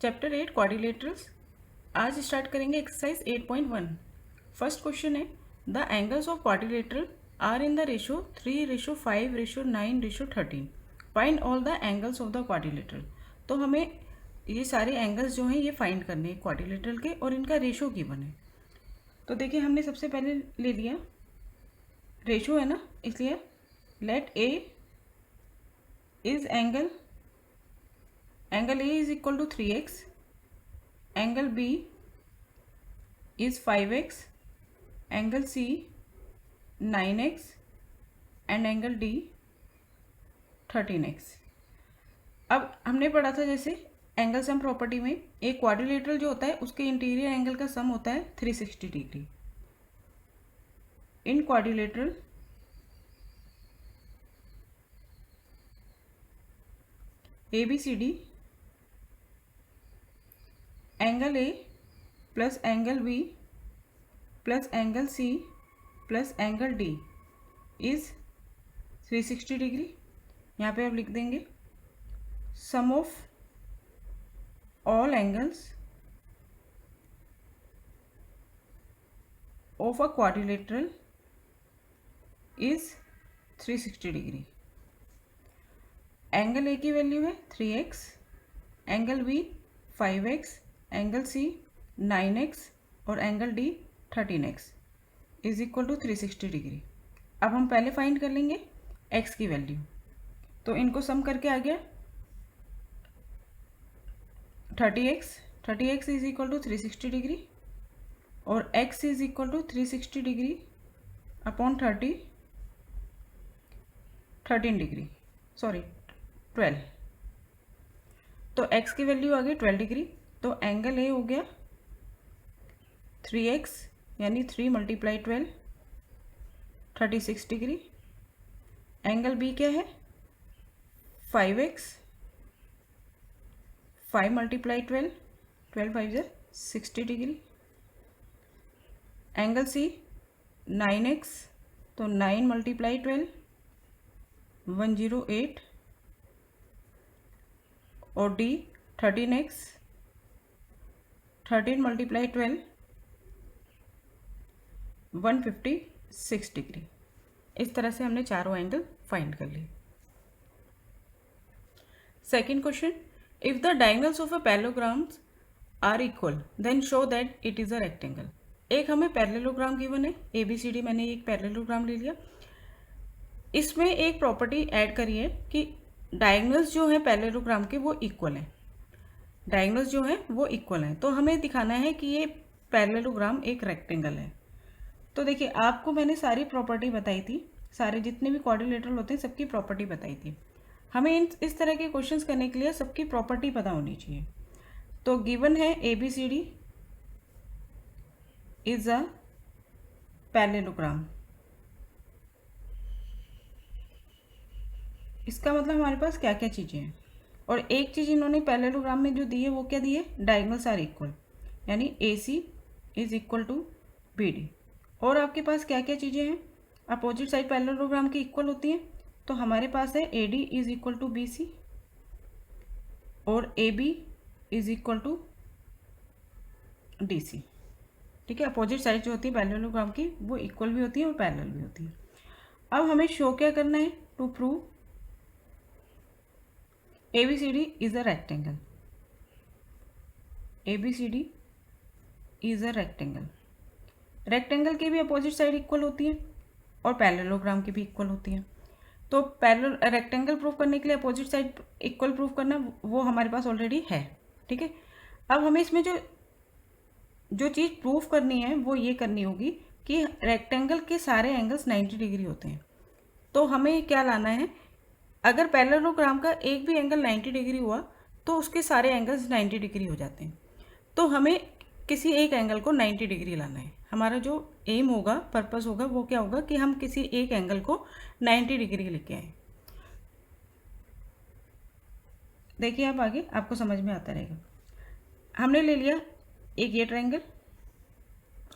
Chapter 8 quadrilaterals. आज start करेंगे exercise 8.1। First question है the angles of quadrilateral are in the ratio 3:5:9:13। Find all the angles of the quadrilateral. तो हमें ये सारे एंगल्स जो हैं ये फाइंड करने हैं क्वाड्रिलेटरल के और इनका रेशो गिवन है। तो देखिए हमने सबसे पहले ले लिया रेशो है ना, इसलिए let A is angle A is equal to 3x, angle B is 5x, angle C 9x and angle D 13x। अब हमने पढ़ा था जैसे एंगल सम प्रॉपर्टी में एक क्वाड्रिलेटरल जो होता है उसके इंटीरियर एंगल का सम होता है 360 degree. In quadrilateral ABCD angle A plus angle B plus angle C plus angle D is 360 degree. यहाँ पे आप लिख देंगे sum of all angles of a quadrilateral is 360 degree. Angle A की वैल्यू है 3x, angle B 5x, angle C 9x और angle D 13x is equal to 360 degree. अब हम पहले फाइंड कर लेंगे x की वैल्यू, तो इनको सम करके आ गया 30x is equal to 360 degree और x is equal to 360 degree upon 13 degree 12। तो x की वैल्यू आ गई 12 डिग्री। तो एंगल A हो गया 3x यानी 3 × 12 36 डिग्री। एंगल B क्या है 5x 5 × 12 12 5 60 degree. Angle C 9x तो 9 × 12 108 और D 13x 13 × 12 156 डिग्री। इस तरह से हमने चारों एंगल फाइंड कर लिए। Second question, if the diagonals of a parallelograms are equal then show that it is a rectangle. एक हमें पैरेललोग्राम गिवन है ABCD, मैंने एक पैरेललोग्राम ले लिया। इसमें एक प्रॉपर्टी ऐड करी है कि डायगोनल्स जो हैं पैरेललोग्राम के वो इक्वल हैं, डायगोनल्स जो हैं वो इक्वल हैं। तो हमें दिखाना है कि ये पैरेललोग्राम एक रेक्टेंगल है। तो देखिए आपको मैंने सारी प्रॉपर्टी बताई थी, सारे जितने भी क्वाड्रिलेटरल होते हैं सबकी प्रॉपर्टी बताई थी। हमें इस तरह के क्वेश्चंस करने के लिए सबकी प्रॉपर्टी पता होनी चाहिए। तो गिवन है ABCD इज अ पैरेललोग्राम। इसका मतलब हमारे पास क्या क्या चीज़ें हैं, और एक चीज़ इन्होंने पैरेललोग्राम में जो दी है वो क्या दी है, डायगोनल्स आर इक्वल, यानी AC is equal to BD। और आपके पास क्या क्या चीज़ें हैं, अपोजिट साइड पैरेललोग्राम की इक्वल होती हैं। तो हमारे पास है AD is equal to BC और AB is equal to DC। ठीक है, अपोजिट साइड जो होती है पैरेललोग्राम की वो इक्वल भी होती है और पैरेलल भी होती है। अब हमें शो क्या करना है, to prove ABCD is a rectangle. ABCD is a rectangle. Rectangle की भी अपोजिट साइड इक्वल होती है और पैरेललोग्राम की भी इक्वल होती है। तो पैरेलल रेक्टेंगल प्रूव करने के लिए अपोजिट साइड इक्वल प्रूव करना वो हमारे पास ऑलरेडी है। ठीक है, अब हमें इसमें जो चीज़ प्रूफ करनी है वो ये करनी होगी कि रेक्टेंगल के सारे एंगल्स 90 डिग्री होते हैं। तो हमें क्या लाना है, अगर पैरेललोग्राम का एक भी एंगल 90 डिग्री हुआ तो उसके सारे एंगल्स 90 डिग्री हो जाते हैं। तो हमें किसी एक एंगल को 90 डिग्री लाना है। हमारा जो एम होगा, पर्पस होगा, वो क्या होगा कि हम किसी एक एंगल को 90 डिग्री लेके आए। देखिए आप आगे आपको समझ में आता रहेगा। हमने ले लिया एक ये ट्रायंगल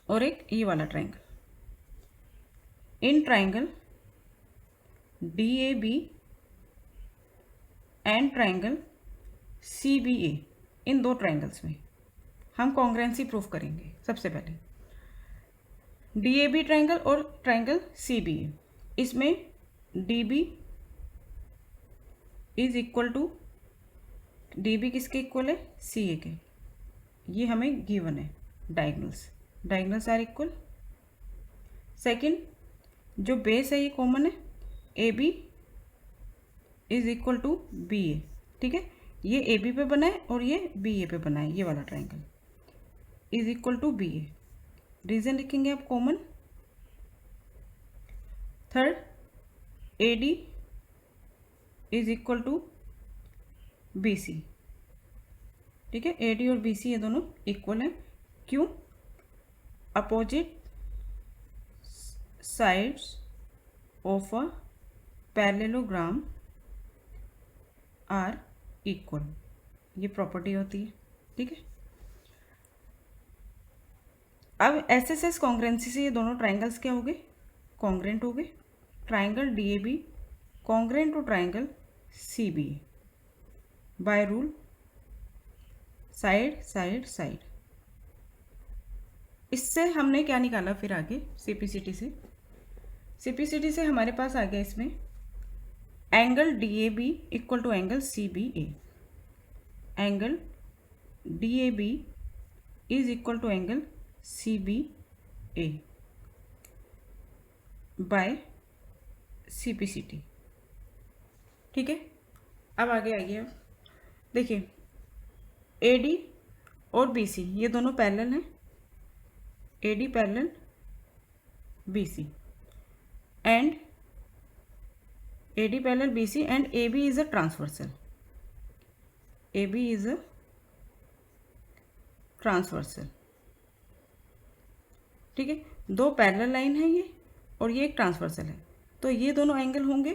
और एक ये वाला triangle. In triangle DAB and triangle CBA, इन दो ट्रायंगल्स में हम कॉन्ग्रेंसी प्रूफ करेंगे। सबसे पहले DAB ट्रायंगल और ट्रायंगल CBA, इसमें DB is equal to, DB किसके इक्वल है, CA के। ये हमें गिवन है, डायगोनल्स आर इक्वल। सेकंड, जो बेस है ये कॉमन है, AB is equal to BA। ठीक है, ये AB पे बना है और ये BA पे बना है, ये वाला triangle is equal to BA। Reason लिखेंगे आप common. Third, AD is equal to BC। ठीक है, AD और BC ये दोनों इक्वल हैं। क्यों? Opposite sides of a parallelogram are equal, ये प्रॉपर्टी होती है। ठीक है, अब SSS कॉन्ग्रेंसी से ये दोनों ट्रायंगल्स क्या हो गए, कॉन्ग्रेंट हो गए। Triangle DAB congruent to triangle CBA by rule side side side. इससे हमने क्या निकाला फिर आगे CPCT से हमारे पास आ गया इसमें angle DAB equal to angle CBA। Angle DAB is equal to angle CBA by CPCT। ठीक है, अब आगे आइए। देखिए AD और BC ये दोनों पैरेलल हैं, AD parallel BC and AD parallel BC and AB is a transversal. AB is a transversal. ठीक है, दो पैरेलल लाइन है ये और ये एक ट्रांसवर्सल है, तो ये दोनों एंगल होंगे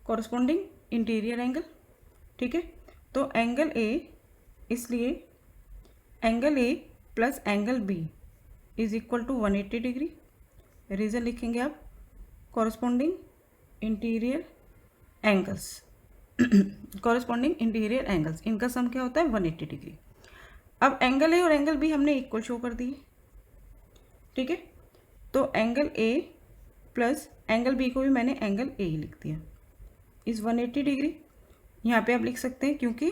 कॉरस्पॉन्डिंग इंटीरियर एंगल। ठीक है, तो एंगल A, इसलिए angle A plus angle B is equal to 180 degree. Reason लिखेंगे आप corresponding interior angles corresponding interior angles, इनका सम क्या होता है 180 डिग्री। अब एंगल A और एंगल B हमने इक्वल शो कर दिए। ठीक है, तो angle A plus angle B को भी मैंने एंगल A ही लिख दिया इस 180 डिग्री। यहाँ पे आप लिख सकते हैं क्योंकि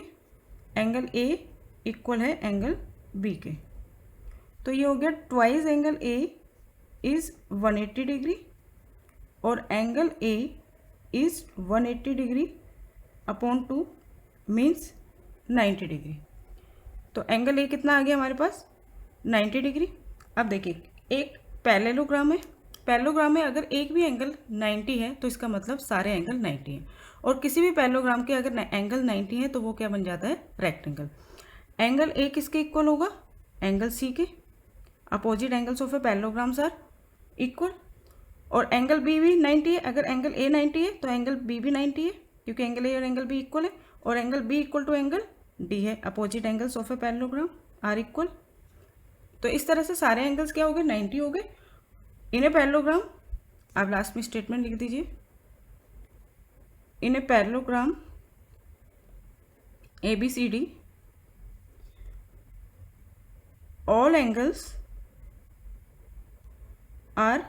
एंगल A इक्वल है एंगल B के, तो ये हो गया twice angle A is 180 degree और angle A is 180 degree upon 2 means 90 degree. तो एंगल A कितना आ गया हमारे पास 90 डिग्री। अब देखिए एक पैरेललोग्राम है, पैरेललोग्राम में अगर एक भी एंगल 90 है तो इसका मतलब सारे एंगल 90 हैं, और किसी भी पैरेललोग्राम के अगर एंगल 90 है तो वो क्या बन जाता है, रेक्टेंगल। एंगल A किसके इक्वल होगा, एंगल C के। Opposite angles of a parallelograms are equal, और एंगल B भी 90 है। अगर एंगल A 90 है तो एंगल B भी 90 है, क्योंकि एंगल A और एंगल B इक्वल है, और angle B equal to angle D है। Opposite angles of a parallelogram are equal. तो इस तरह से सारे एंगल्स क्या हो गए, 90 हो गए इन ए पैरेललोग्राम। आप लास्ट में स्टेटमेंट लिख दीजिए, in a parallelogram ABCD all angles are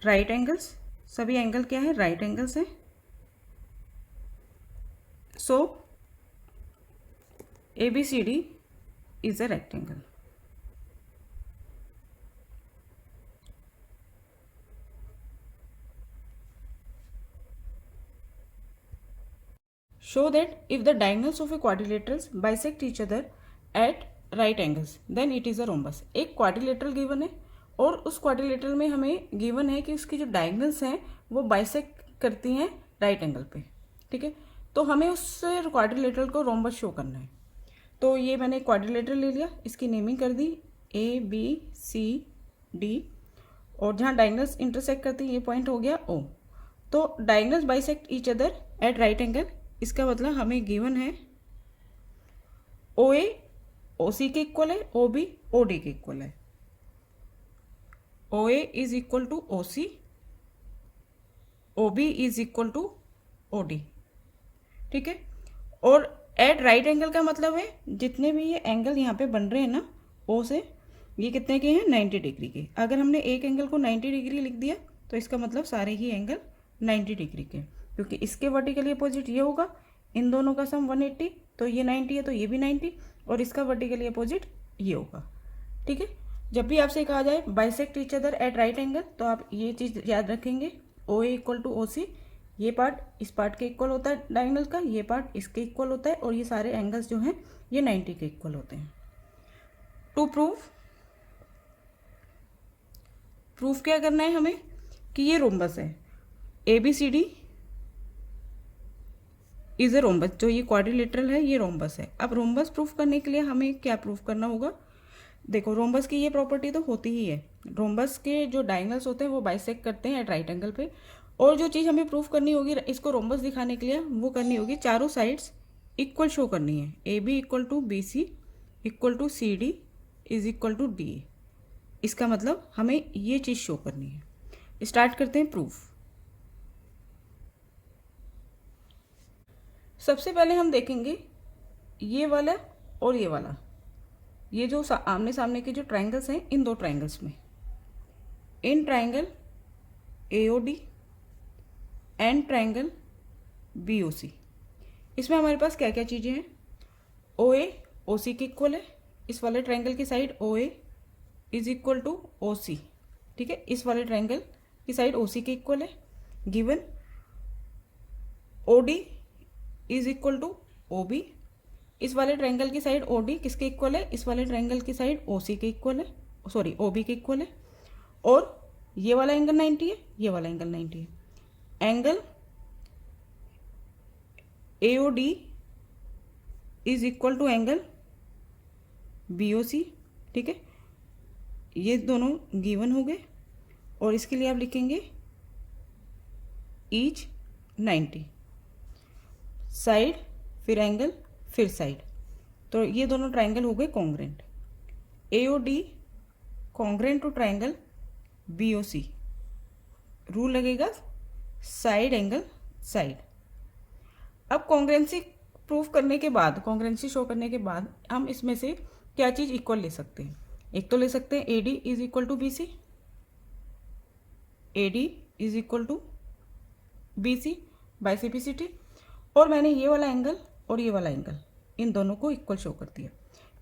right angles। सभी एंगल क्या है, राइट एंगल्स हैं। So ABCD is a rectangle. Show that if the diagonals of a quadrilaterals bisect each other at right angles then it is a rhombus। एक quadrilateral given है और उस quadrilateral में हमें गिवन है कि उसकी जो डायगोनल्स हैं वो बाइसेक्ट करती हैं राइट एंगल पे। ठीक है, तो हमें उस क्वाड्रिलेटरल को रोम्बस शो करना है। तो ये मैंने क्वाड्रिलेटरल ले लिया, इसकी नेमिंग कर दी ABCD, और जहाँ डायगोनल्स इंटरसेक्ट करती है ये पॉइंट हो गया O। तो diagonals bisect each other at right angle, इसका मतलब हमें गिवन है OA OC के इक्वल है, OB OD के इक्वल है। OA is equal to OC, OB is equal to OD। ठीक है, और एट राइट एंगल का मतलब है जितने भी ये एंगल यहाँ पे बन रहे हैं ना ओ से, ये कितने के हैं 90 डिग्री के। अगर हमने एक एंगल को 90 डिग्री लिख दिया तो इसका मतलब सारे ही एंगल 90 डिग्री के, क्योंकि इसके वर्टिकली अपोजिट ये होगा, इन दोनों का सम 180, तो ये 90 है तो ये भी 90, और इसका वर्टिकली अपोजिट ये होगा। ठीक है, जब भी आपसे कहा जाए bisect each other at right angle तो आप ये चीज़ याद रखेंगे, ओ ए इक्वल टू ओ सी, ये पार्ट इस पार्ट के इक्वल होता है डायगोनल का, ये पार्ट इसके इक्वल होता है, और ये सारे एंगल्स जो हैं ये 90 के इक्वल होते हैं। टू प्रूफ क्या करना है हमें कि ये रोम्बस है, A B C D is a rhombus, जो ये क्वाड्रिलेटरल है ये रोम्बस है। अब रोम्बस प्रूफ करने के लिए हमें क्या प्रूफ करना होगा, देखो रोम्बस की ये प्रॉपर्टी तो होती ही है, रोम्बस के जो डायगोनल्स होते हैं वो बाइसेक्ट करते हैं एट राइट एंगल पे, और जो चीज़ हमें प्रूफ करनी होगी इसको रोम्बस दिखाने के लिए वो करनी होगी चारों साइड्स इक्वल शो करनी है, A B equal to B C equal to C D is equal to D A. इसका मतलब हमें ये चीज़ शो करनी है। स्टार्ट करते हैं प्रूफ। सबसे पहले हम देखेंगे ये वाला और ये वाला, ये जो आमने सामने के जो ट्रायंगल्स हैं इन दो ट्रायंगल्स में, in triangle AOD and triangle BOC, इसमें हमारे पास क्या क्या चीज़ें हैं, OA OC के इक्वल है, इस वाले ट्रायंगल की side OA is equal to OC, ठीक है, इस वाले ट्रायंगल की साइड OC के इक्वल है। Given OD is equal to OB, इस वाले ट्रायंगल की साइड OD किसके इक्वल है, इस वाले ट्रायंगल की साइड OC के इक्वल है, सॉरी OB के इक्वल है, और ये वाला एंगल 90 है, ये वाला एंगल 90 है। Angle AOD is equal to angle BOC, ठीक है, ये दोनों गिवन हो गए, और इसके लिए आप लिखेंगे ईच 90, साइड फिर एंगल फिर साइड, तो ये दोनों ट्रायंगल हो गए congruent. AOD congruent to triangle BOC, rule लगेगा साइड एंगल साइड। अब कॉन्ग्रेंसी प्रूफ करने के बाद, कॉन्ग्रेंसी शो करने के बाद हम इसमें से क्या चीज़ इक्वल ले सकते हैं, एक तो ले सकते हैं AD is equal to BC, AD is equal to BC by CPCT, और मैंने ये वाला एंगल और ये वाला एंगल इन दोनों को इक्वल शो कर दिया,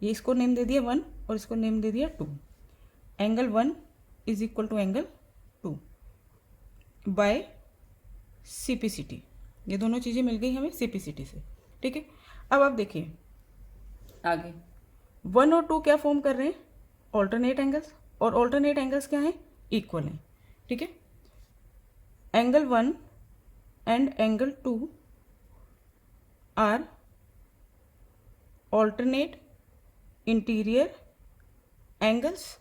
ये इसको नेम दे दिया 1 और इसको नेम दे दिया 2, angle 1 is equal to angle 2 by CPCT, ये दोनों चीज़ें मिल गई हमें CPCT से, ठीक है। अब आप देखिए आगे 1 और 2 क्या फॉर्म कर रहे हैं, ऑल्टरनेट एंगल्स, और ऑल्टरनेट एंगल्स क्या हैं, इक्वल हैं, ठीक है। Angle 1 and angle 2 are alternate interior angles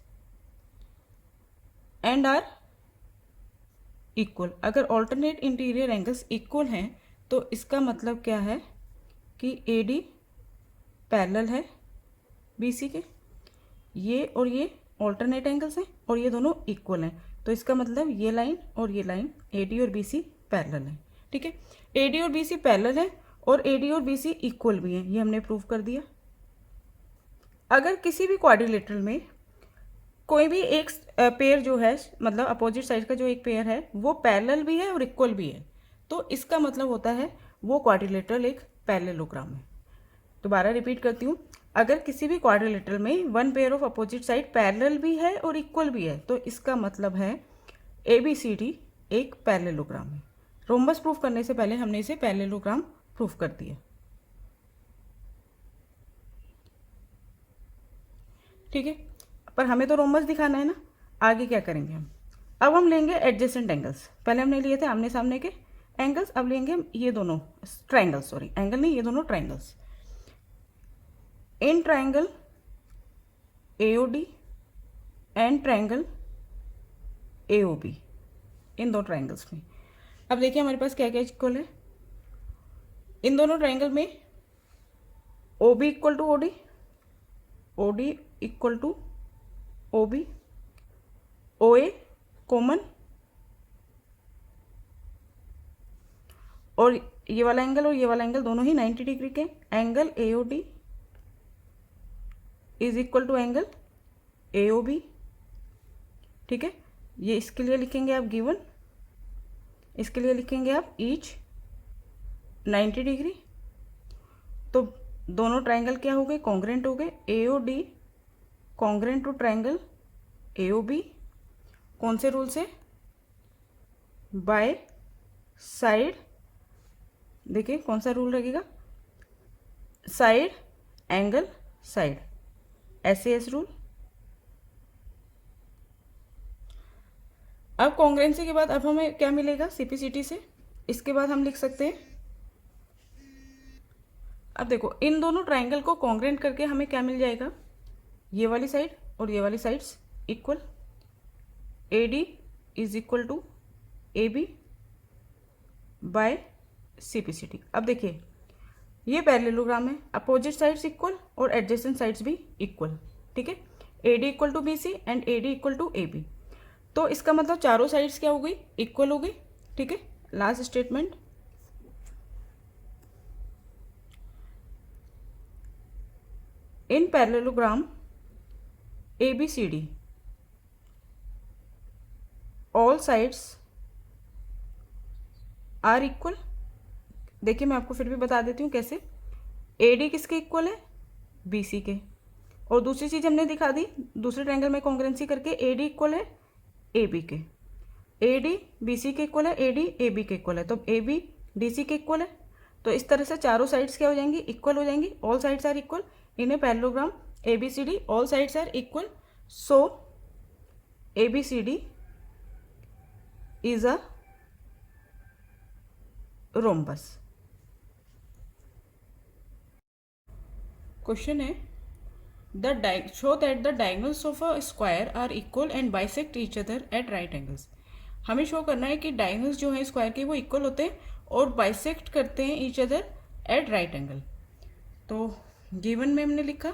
and are equal. अगर ऑल्टरनेट इंटीरियर एंगल्स इक्वल हैं तो इसका मतलब क्या है कि AD पैरेलल है BC के, ये और ये ऑल्टरनेट एंगल्स हैं और ये दोनों इक्वल हैं, तो इसका मतलब ये लाइन और ये लाइन AD और BC पैरेलल है, ठीक है। AD और BC पैरेलल है और AD और BC इक्वल भी हैं, ये हमने प्रूव कर दिया। अगर किसी भी क्वाड्रिलेटरल में कोई भी एक पेयर जो है, मतलब अपोजिट साइड का जो एक पेयर है वो पैरेलल भी है और इक्वल भी है, तो इसका मतलब होता है वो क्वाड्रिलेटरल एक पैरेललोग्राम है। दोबारा रिपीट करती हूँ, अगर किसी भी क्वाड्रिलेटरल में one pair of opposite side parallel भी है और इक्वल भी है तो इसका मतलब है ABCD एक पैरेललोग्राम है। रोम्बस प्रूफ करने से पहले हमने इसे पैरेललोग्राम प्रूफ कर दिया, ठीक है। पर हमें तो रोम्बस दिखाना है ना, आगे क्या करेंगे हम, अब हम लेंगे एडजेसेंट एंगल्स। पहले हमने लिए थे आमने सामने के एंगल्स, अब लेंगे हम ये दोनों ट्रायंगल्स, सॉरी एंगल नहीं, ये दोनों triangles. In triangle AOD and triangle AOB, इन दो ट्रायंगल्स में अब देखिए हमारे पास क्या क्या इक्वल है। इन दोनों ट्रायंगल में OB equal to OD, OD equal to OB, OA common, और ये वाला एंगल और ये वाला एंगल दोनों ही 90 डिग्री के। Angle AOD is equal to angle AOB, ठीक है। ये इसके लिए लिखेंगे आप गिवन, इसके लिए लिखेंगे आप ईच 90 डिग्री। तो दोनों ट्रायंगल क्या हो गए, कॉन्ग्रेंट हो गए। AOD congruent to triangle AOB, कौन से रूल से, बाय साइड, देखिए कौन सा रूल लगेगा, side angle side, SAS rule. अब कॉन्ग्रेंसी के बाद अब हमें क्या मिलेगा, CPCT से। इसके बाद हम लिख सकते हैं, अब देखो इन दोनों ट्रायंगल को कॉन्ग्रेंट करके हमें क्या मिल जाएगा, ये वाली साइड और ये वाली sides equal. AD is equal to AB by CPCT। अब देखिए ये पैरेललोग्राम है, अपोजिट साइड्स इक्वल और एडजेसेंट साइड्स भी इक्वल, ठीक है। AD equal to BC and AD equal to AB। तो इसका मतलब चारों साइड्स क्या हो गई, इक्वल हो गई, ठीक है। Last statement, in parallelogram ABCD all sides are equal. देखिए मैं आपको फिर भी बता देती हूँ कैसे। AD किसके इक्वल है, BC के। और दूसरी चीज़ हमने दिखा दी दूसरे ट्रायंगल में कॉन्ग्रेंसी करके, AD इक्वल है AB के, AD BC के इक्वल है, AD AB के इक्वल है, तो AB DC के इक्वल है। तो इस तरह से चारों साइड्स क्या हो जाएंगी, इक्वल हो जाएंगी। All sides are equal in a parallelogram ABCD, all sides are equal, so ABCD is a rhombus. Question है, show that the diagonals of a square are equal and bisect each other at right angles। हमें show करना है कि diagonals जो है square के वो equal होते हैं और बाइसेक्ट करते हैं each other at right angle. तो गिवन में हमने लिखा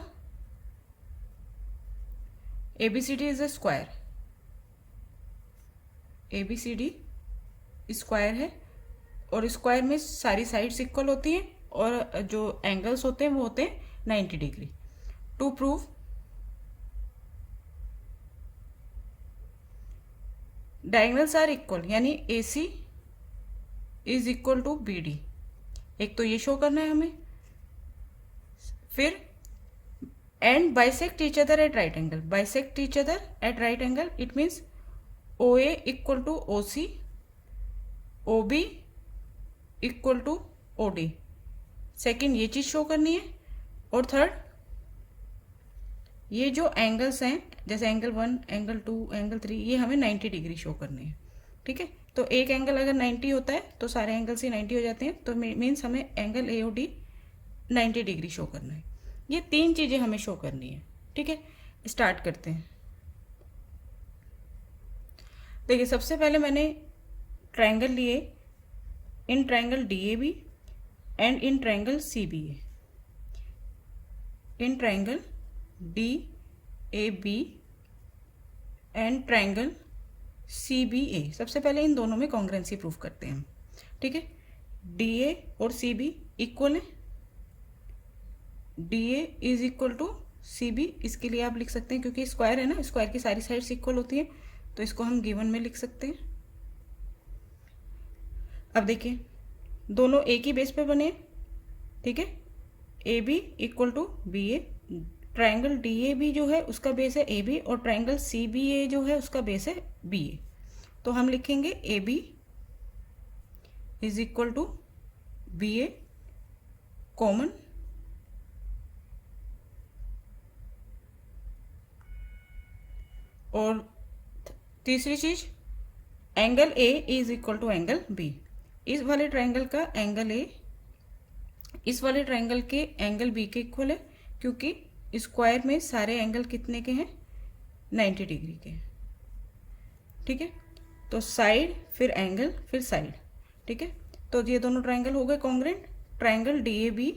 ABCD is a square, ABCD square है और स्क्वायर में सारी साइड्स इक्वल होती हैं और जो एंगल्स होते हैं वो होते हैं 90 degree. To prove diagonals are equal, यानी AC is equal to BD, एक तो ये शो करना है हमें। फिर and bisect each other at right angle, bisect each other at right angle, it means OA equal to OC, OB equal to OD। Second ये चीज़ शो करनी है। और थर्ड, ये जो एंगल्स हैं जैसे एंगल 1, एंगल 2, एंगल 3, ये हमें 90 डिग्री शो करने हैं, ठीक है। तो एक एंगल अगर 90 होता है तो सारे एंगल्स ही 90 हो जाते हैं, तो मीन्स हमें एंगल AOD 90 डिग्री शो करना है। ये तीन चीज़ें हमें शो करनी है, ठीक है। स्टार्ट करते हैं। देखिए सबसे पहले मैंने ट्रायंगल लिए, इन triangle DAB and in triangle CBA, in triangle DAB and triangle CBA। सबसे पहले इन दोनों में कॉन्ग्रेंसी प्रूफ करते हैं हम, ठीक है। DA और CB इक्वल है, DA is equal to CB। इसके लिए आप लिख सकते हैं क्योंकि स्क्वायर है ना, स्क्वायर की सारी साइड्स इक्वल होती हैं, तो इसको हम गिवन में लिख सकते हैं। अब देखिए दोनों एक ही बेस पे बने, ठीक है। AB equal to BA, triangle DAB जो है उसका बेस है AB और ट्रायंगल CBA जो है उसका बेस है BA। तो हम लिखेंगे AB is equal to BA common, और तीसरी चीज angle A is equal to angle B। इस वाले ट्रायंगल का एंगल A इस वाले ट्रायंगल के एंगल B के इक्वल है, क्योंकि स्क्वायर में सारे एंगल कितने के हैं, 90 डिग्री के, ठीक है। तो साइड फिर एंगल फिर साइड, ठीक है। तो ये दोनों ट्रायंगल हो गए congruent. Triangle DAB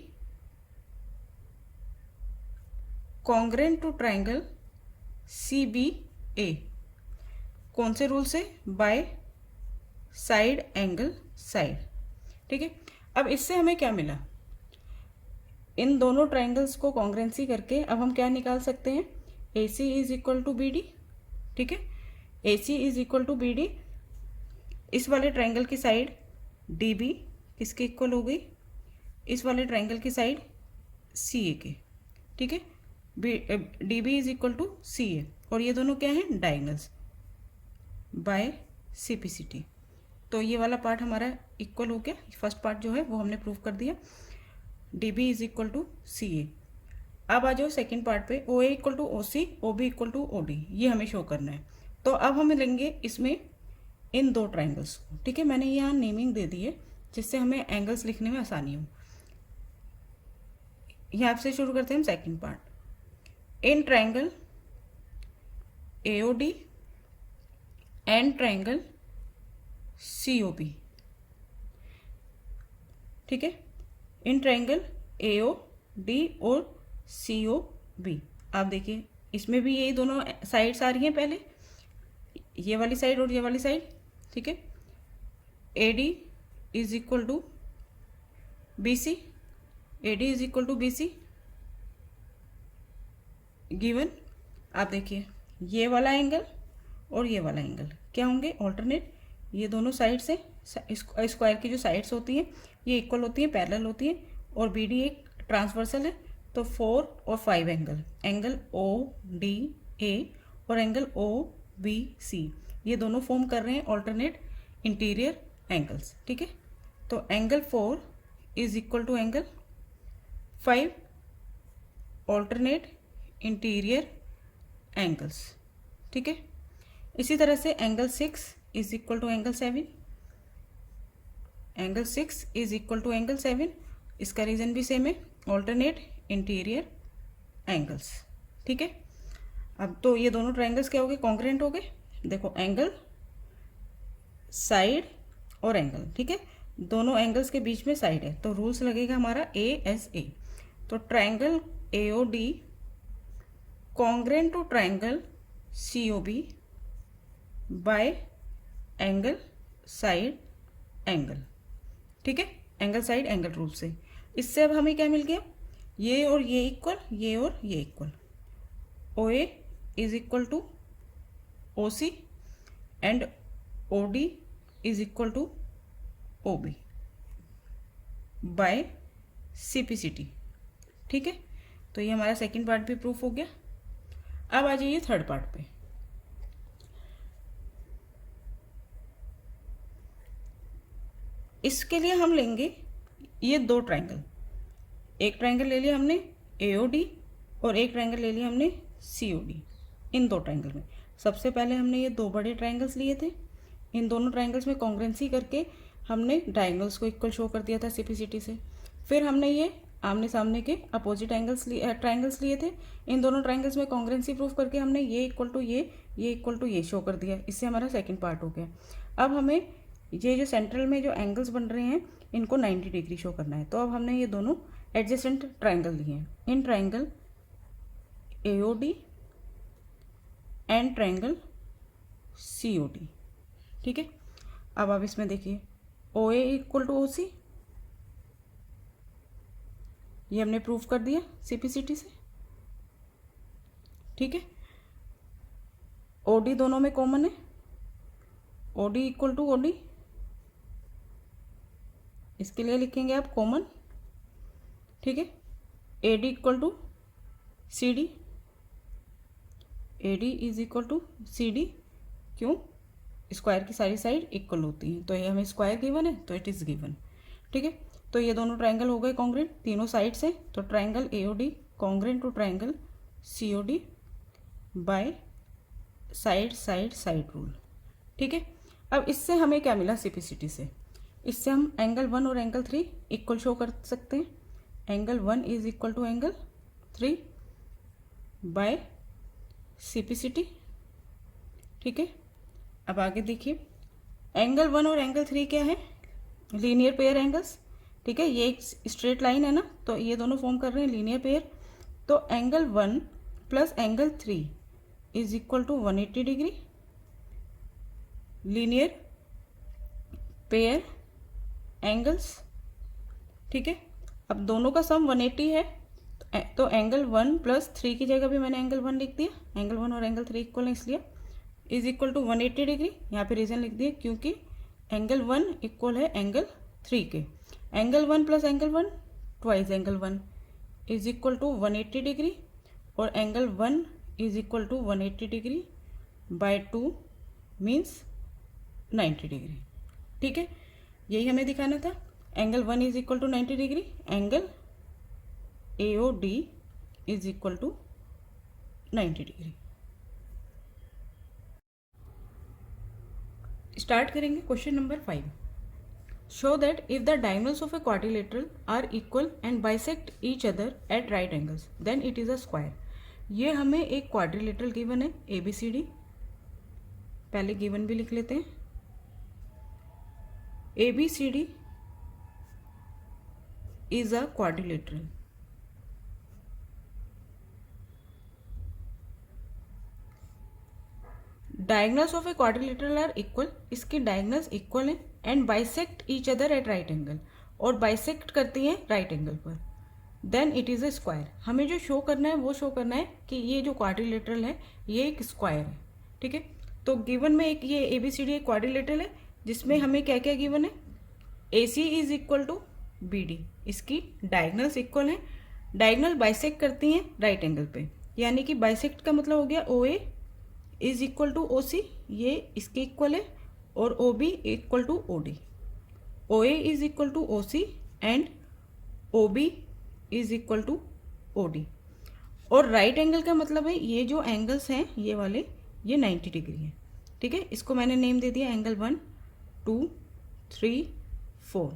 congruent to triangle CBA, कौन से रूल से, बाय साइड एंगल साइड, ठीक है। अब इससे हमें क्या मिला, इन दोनों ट्राइंगल्स को कॉन्ग्रेंसी करके अब हम क्या निकाल सकते हैं, A C is equal to B D. ठीक है, A C is equal to B D, इस वाले ट्राइंगल की साइड डी बी किसके इक्वल हो गई, इस वाले ट्राइंगल की साइड सी ए के। ठीक है, D B is equal to C A, और ये दोनों क्या हैं, diagonals by C P C T. तो ये वाला पार्ट हमारा इक्वल हो गया, फर्स्ट पार्ट जो है वो हमने प्रूव कर दिया, D B is equal to C A. अब आ जाओ सेकेंड पार्ट पे, O A equal to O C, O B equal to O D, ये हमें शो करना है। तो अब हम लेंगे इसमें इन दो ट्राइंगल्स को। ठीक है, मैंने यहाँ नेमिंग दे दी है जिससे हमें एंगल्स लिखने में आसानी हो। यहाँ से शुरू करते हैं हम second part. In triangle A O D and triangle C O B. ठीक है, इन ट्राइंगल ए ओ डी और सी ओ बी। आप देखिए इसमें भी यही दोनों साइड्स आ रही हैं, पहले ये वाली साइड और ये वाली साइड। ठीक है, A D is equal to B C, A D is equal to B C given. आप देखिए ये वाला एंगल और ये वाला एंगल क्या होंगे, ऑल्टरनेट। ये दोनों साइड से स्क्वायर की जो साइड्स होती हैं ये इक्वल होती हैं, पैरेलल होती हैं, और बी डी एक ट्रांसवर्सल है। तो 4 और 5 angle, angle O D A और एंगल ओ बी सी, ये दोनों फॉर्म कर रहे हैं ऑल्टरनेट इंटीरियर एंगल्स। ठीक है, तो angle 4 is equal to angle 5 alternate interior angles. ठीक है, इसी तरह से angle 6 is equal to angle 7, angle 6 is equal to angle 7, इसका रीजन भी सेम है, ऑल्टरनेट इंटीरियर एंगल्स। ठीक है, अब तो ये दोनों ट्राइंगल्स क्या हो गए, कॉन्ग्रेंट हो गए। देखो एंगल, साइड और एंगल। ठीक है, दोनों एंगल्स के बीच में साइड है, तो रूल्स लगेगा हमारा ए एस ए। तो triangle A O D congruent to triangle C O B by angle side angle. ठीक है, एंगल साइड एंगल रूल से। इससे अब हमें क्या मिल गया, ये और ये इक्वल, ये और ये equal. O A is equal to O C and O D is equal to O B by C P C T. ठीक है, तो ये हमारा सेकेंड पार्ट भी प्रूफ हो गया। अब आ जाइए थर्ड पार्ट पे। इसके लिए हम लेंगे ये दो ट्राइंगल, एक ट्राइंगल ले लिया हमने ए ओ डी और एक ट्राइंगल ले लिया हमने सी ओ डी। इन दो ट्राइंगल में सबसे पहले हमने ये दो बड़े ट्राइंगल्स लिए थे, इन दोनों ट्राइंगल्स में कॉन्ग्रेंसी करके हमने डायगोनल्स को इक्वल शो कर दिया था सीपीसीटी से। फिर हमने ये आमने सामने के अपोजिट ट्राइंगल्स लिए थे, इन दोनों ट्राइंगल्स में कॉन्ग्रेंसी प्रूफ करके हमने ये इक्वल टू ये इक्वल टू ये शो कर दिया। इससे हमारा सेकेंड पार्ट हो गया। अब हमें ये जो सेंट्रल में जो एंगल्स बन रहे हैं इनको 90 डिग्री शो करना है। तो अब हमने ये दोनों एडजेसेंट ट्राइंगल लिए हैं, in triangle A O D and triangle C O D. ठीक है, अब आप इसमें देखिए ओ ए इक्वल टू ओ सी, ये हमने प्रूफ कर दिया सीपीसीटी से। ठीक है, ओ डी दोनों में कॉमन है, O D equal to O D, इसके लिए लिखेंगे आप कॉमन। ठीक है, A D equal to C D, A D is equal to C D. क्यों, स्क्वायर की सारी साइड इक्वल होती हैं, तो ये हमें स्क्वायर गिवन है तो इट इज़ गिवन। ठीक है, तो ये दोनों ट्राइंगल हो गए कॉन्ग्रेंट तीनों साइड से। तो triangle A O D congruent to triangle C O D by side side side rule. ठीक है, अब इससे हमें क्या मिला सीपीसीटी से, इससे हम एंगल 1 और एंगल 3 इक्वल शो कर सकते हैं। Angle 1 is equal to angle 3 by CPCT. ठीक है, अब आगे देखिए एंगल 1 और एंगल 3 क्या है, लीनियर पेयर एंगल्स। ठीक है, ये एक स्ट्रेट लाइन है ना, तो ये दोनों फॉर्म कर रहे हैं लीनियर पेयर। तो angle 1 plus angle 3 is equal to 180 degree linear pair angles ठीक है। अब दोनों का सम 180 है, तो एंगल 1 + 3 की जगह भी मैंने एंगल 1 लिख दिया, एंगल 1 और एंगल 3 इक्वल है इसलिए इज इक्वल टू 180 डिग्री। यहाँ पे रीज़न लिख दिए क्योंकि एंगल 1 इक्वल है एंगल 3 के। Angle 1 + angle 1 twice angle 1 is equal to 180 degree, और angle 1 is equal to 180 degree by 2 means 90 degree. ठीक है, यही हमें दिखाना था। Angle 1 is equal to 90 degree, angle AOD is equal to 90 degree. Start करेंगे question number 5। Show that if the diagonals of a quadrilateral are equal and bisect each other at right angles then it is a square. ये हमें एक quadrilateral given है ABCD, पहले given भी लिख लेते हैं। ABCD is a quadrilateral. Diagonals of a quadrilateral are equal, इसके डायगोनल्स इक्वल हैं and bisect each other at right angle, और बाइसेक्ट करती हैं राइट एंगल पर, then it is a square. हमें जो शो करना है वो शो करना है कि ये जो क्वाड्रिलेटरल है ये एक स्क्वायर है। ठीक है, तो गिवन में एक ये ABCD एक क्वाड्रिलेटरल है जिसमें हमें क्या क्या गिवन है, AC is equal to BD, इसकी डायगोनल्स इक्वल हैं, डायगोनल बाइसेक्ट करती हैं राइट एंगल पे, यानी कि बाइसेक्ट का मतलब हो गया OA is equal to OC, ये इसके इक्वल है, और OB equal to OD। OA is equal to OC and OB is equal to OD। और राइट एंगल का मतलब है ये जो एंगल्स हैं ये वाले, ये 90 डिग्री है। ठीक है, इसको मैंने नेम दे दिया angle 1, 2, 3, 4।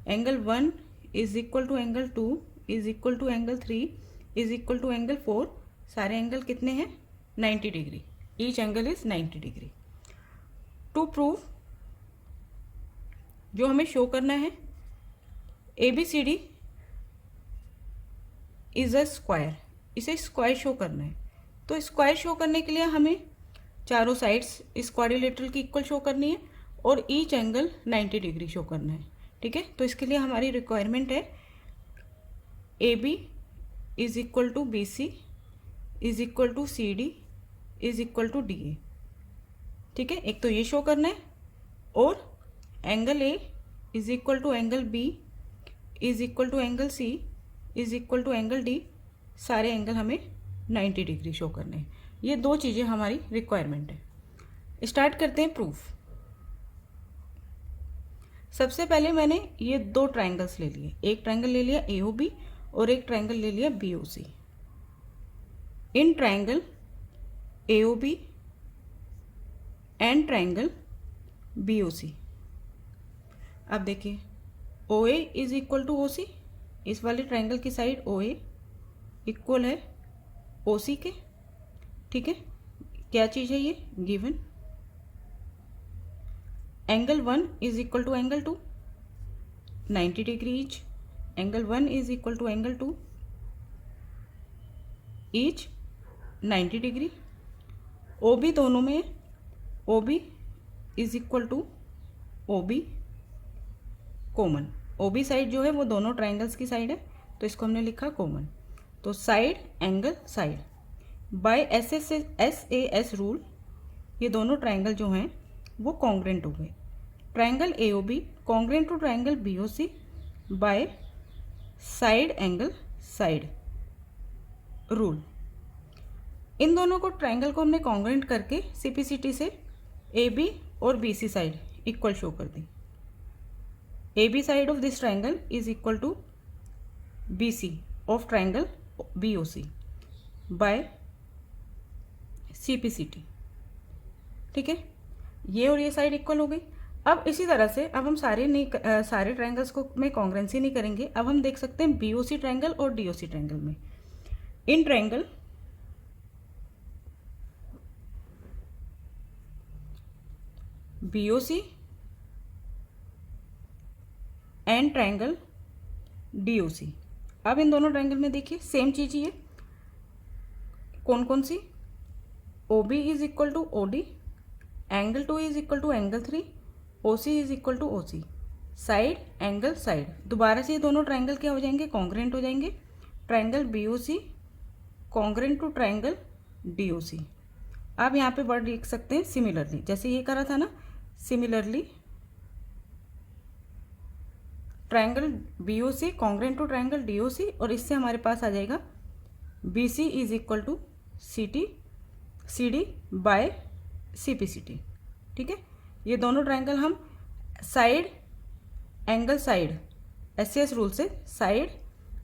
Angle 1 is equal to angle 2 is equal to angle 3 is equal to angle 4। सारे एंगल कितने हैं, 90 degree, each angle is 90 degree. To prove, जो हमें शो करना है ABCD इज अ स्क्वायर, इसे स्क्वायर शो करना है। तो स्क्वायर शो करने के लिए हमें चारों साइड्स इस क्वाड्रिलेटरल की इक्वल शो करनी है और ईच एंगल 90 डिग्री शो करना है। ठीक है, तो इसके लिए हमारी रिक्वायरमेंट है AB is equal to BC is equal to CD is equal to DA। ठीक है, एक तो ये शो करना है, और angle A is equal to angle B is equal to angle C is equal to angle D, सारे angle हमें 90 डिग्री शो करने हैं। ये दो चीज़ें हमारी रिक्वायरमेंट है। स्टार्ट करते हैं प्रूफ। सबसे पहले मैंने ये दो ट्राइंगल्स ले लिए, एक ट्राइंगल ले लिया AOB और एक ट्राइंगल ले लिया BOC। In triangle AOB and triangle BOC, अब देखिए OA is equal to OC, इस वाले ट्राइंगल की साइड OA इक्वल है OC के। ठीक है, क्या चीज़ है ये, given. Angle 1 is equal to angle 2, 90 degree each. Angle 1 is equal to angle 2 each 90 degree. OB दोनों में, OB is equal to OB common. OB side जो है वो दोनों ट्राइंगल्स की साइड है, तो इसको हमने लिखा कॉमन। तो side angle side by SAS rule, ये दोनों ट्राइंगल जो हैं वो कॉन्ग्रेंट हो गए। Triangle AOB congruent to triangle BOC by side angle side rule. इन दोनों को ट्राइंगल को हमने कॉन्ग्रेंट करके CPCT से AB और BC साइड इक्वल शो कर दी। AB side of this triangle is equal to BC of triangle BOC by CPCT। ठीक है, ये और ये साइड इक्वल हो गई। अब इसी तरह से अब हम सारे ट्राइंगल्स को में कॉन्ग्रेंसी नहीं करेंगे। अब हम देख सकते हैं BOC ट्राइंगल और DOC ट्राइंगल में। In triangle BOC and triangle DOC, अब इन दोनों ट्राइंगल में देखिए सेम चीज़ ही है। कौन कौन सी, OB is equal to OD, angle 2 is equal to angle 3, OC is equal to OC। Side angle side, दोबारा से ये दोनों ट्राइंगल क्या हो जाएंगे, कॉन्ग्रेंट हो जाएंगे। Triangle BOC congruent to triangle DOC। आप यहाँ पे वर्ड लिख सकते हैं सिमिलरली, जैसे ये करा था ना, similarly triangle BOC congruent to triangle DOC, और इससे हमारे पास आ जाएगा BC is equal to CD by CPCT। ठीक है, ये दोनों ट्राइंगल हम side angle side SCS rule से साइड,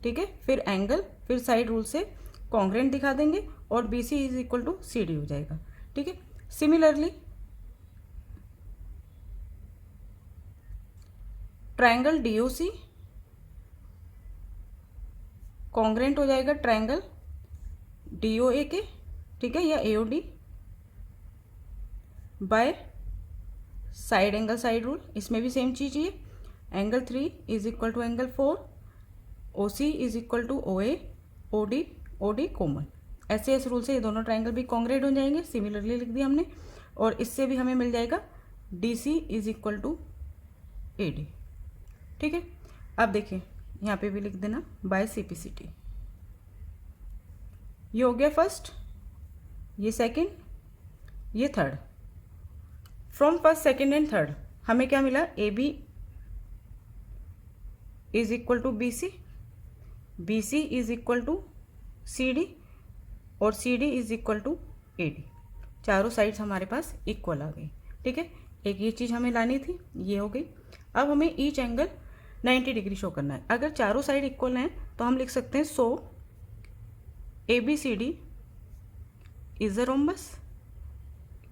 ठीक है, फिर एंगल फिर साइड रूल से कॉन्ग्रेंट दिखा देंगे और BC is equal to CD हो जाएगा। ठीक है, सिमिलरली ट्राइंगल DOC कॉन्ग्रेंट हो जाएगा ट्राइंगल DOA के, ठीक है, या AOD by side angle side rule. इसमें भी सेम चीज़ है, angle 3 is equal to angle 4, OC is equal to OA, OD common. SCS rule से ये दोनों ट्राइंगल भी कॉन्ग्रेंट हो जाएंगे, सिमिलरली लिख दिया हमने, और इससे भी हमें मिल जाएगा DC is equal to AD। ठीक है, अब देखिए यहाँ पे भी लिख देना बाय CPCT। ये हो गया फर्स्ट, ये सेकंड, ये third. From first second and third हमें क्या मिला, AB is equal to BC, BC is equal to CD और CD is equal to AD। चारों साइड्स हमारे पास इक्वल आ गई। ठीक है, एक ये चीज़ हमें लानी थी, ये हो गई। अब हमें ईच एंगल 90 डिग्री शो करना है। अगर चारों साइड इक्वल हैं तो हम लिख सकते हैं so ABCD is a rhombus.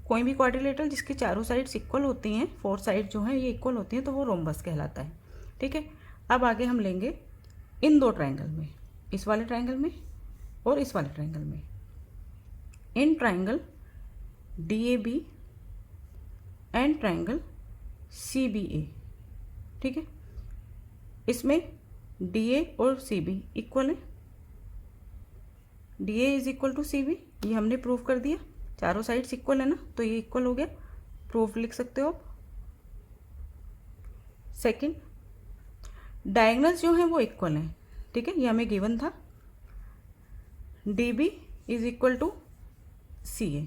कोई भी क्वाड्रिलेटरल जिसकी चारों साइड्स इक्वल होती हैं, 4 साइड जो हैं ये इक्वल होती हैं, तो वो रोम्बस कहलाता है। ठीक है, अब आगे हम लेंगे इन दो ट्राइंगल में, इस वाले ट्राइंगल में और इस वाले ट्राइंगल में। In triangle DAB and triangle CBA। ठीक है, इसमें DA और CB इक्वल है, DA is equal to CB, ये हमने प्रूव कर दिया। चारों साइड्स इक्वल है ना, तो ये इक्वल हो गया, प्रूफ लिख सकते हो आप। सेकंड, डायगोनल्स जो हैं वो इक्वल हैं। ठीक है, ये हमें गिवन था, DB is equal to CA,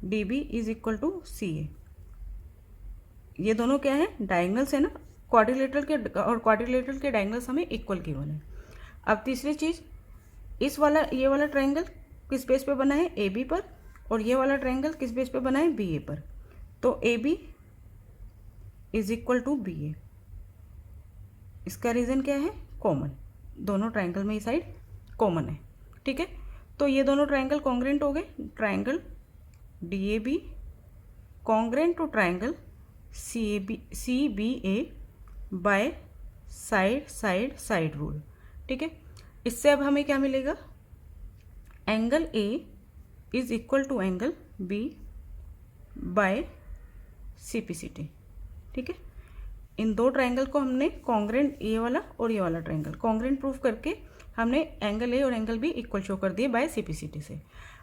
DB is equal to CA। ये दोनों क्या है, डायगोनल्स है ना, क्वाड्रिलेटरल के, और क्वाड्रिलेटरल के डायगोनल्स हमें इक्वल गिवन है। अब तीसरी चीज़, इस वाला ये वाला ट्राइंगल किस बेस पे बना है, AB पर, और ये वाला ट्राइंगल किस बेस पे बना है, BA पर। तो AB is equal to BA। इसका रीज़न क्या है, कॉमन, दोनों ट्राइंगल में ये साइड कॉमन है। ठीक है, तो ये दोनों ट्राइंगल कॉन्ग्रेंट हो गए। Triangle DAB congruent to triangle CBA by side side side rule. ठीक है, इससे अब हमें क्या मिलेगा, angle A is equal to angle B by CPCT। ठीक है, इन दो ट्राइंगल को हमने कॉन्ग्रेंट, ये वाला और ये वाला ट्राइंगल कॉन्ग्रेंट प्रूफ करके हमने एंगल A और एंगल B इक्वल शो कर दिए बाय CPCT से।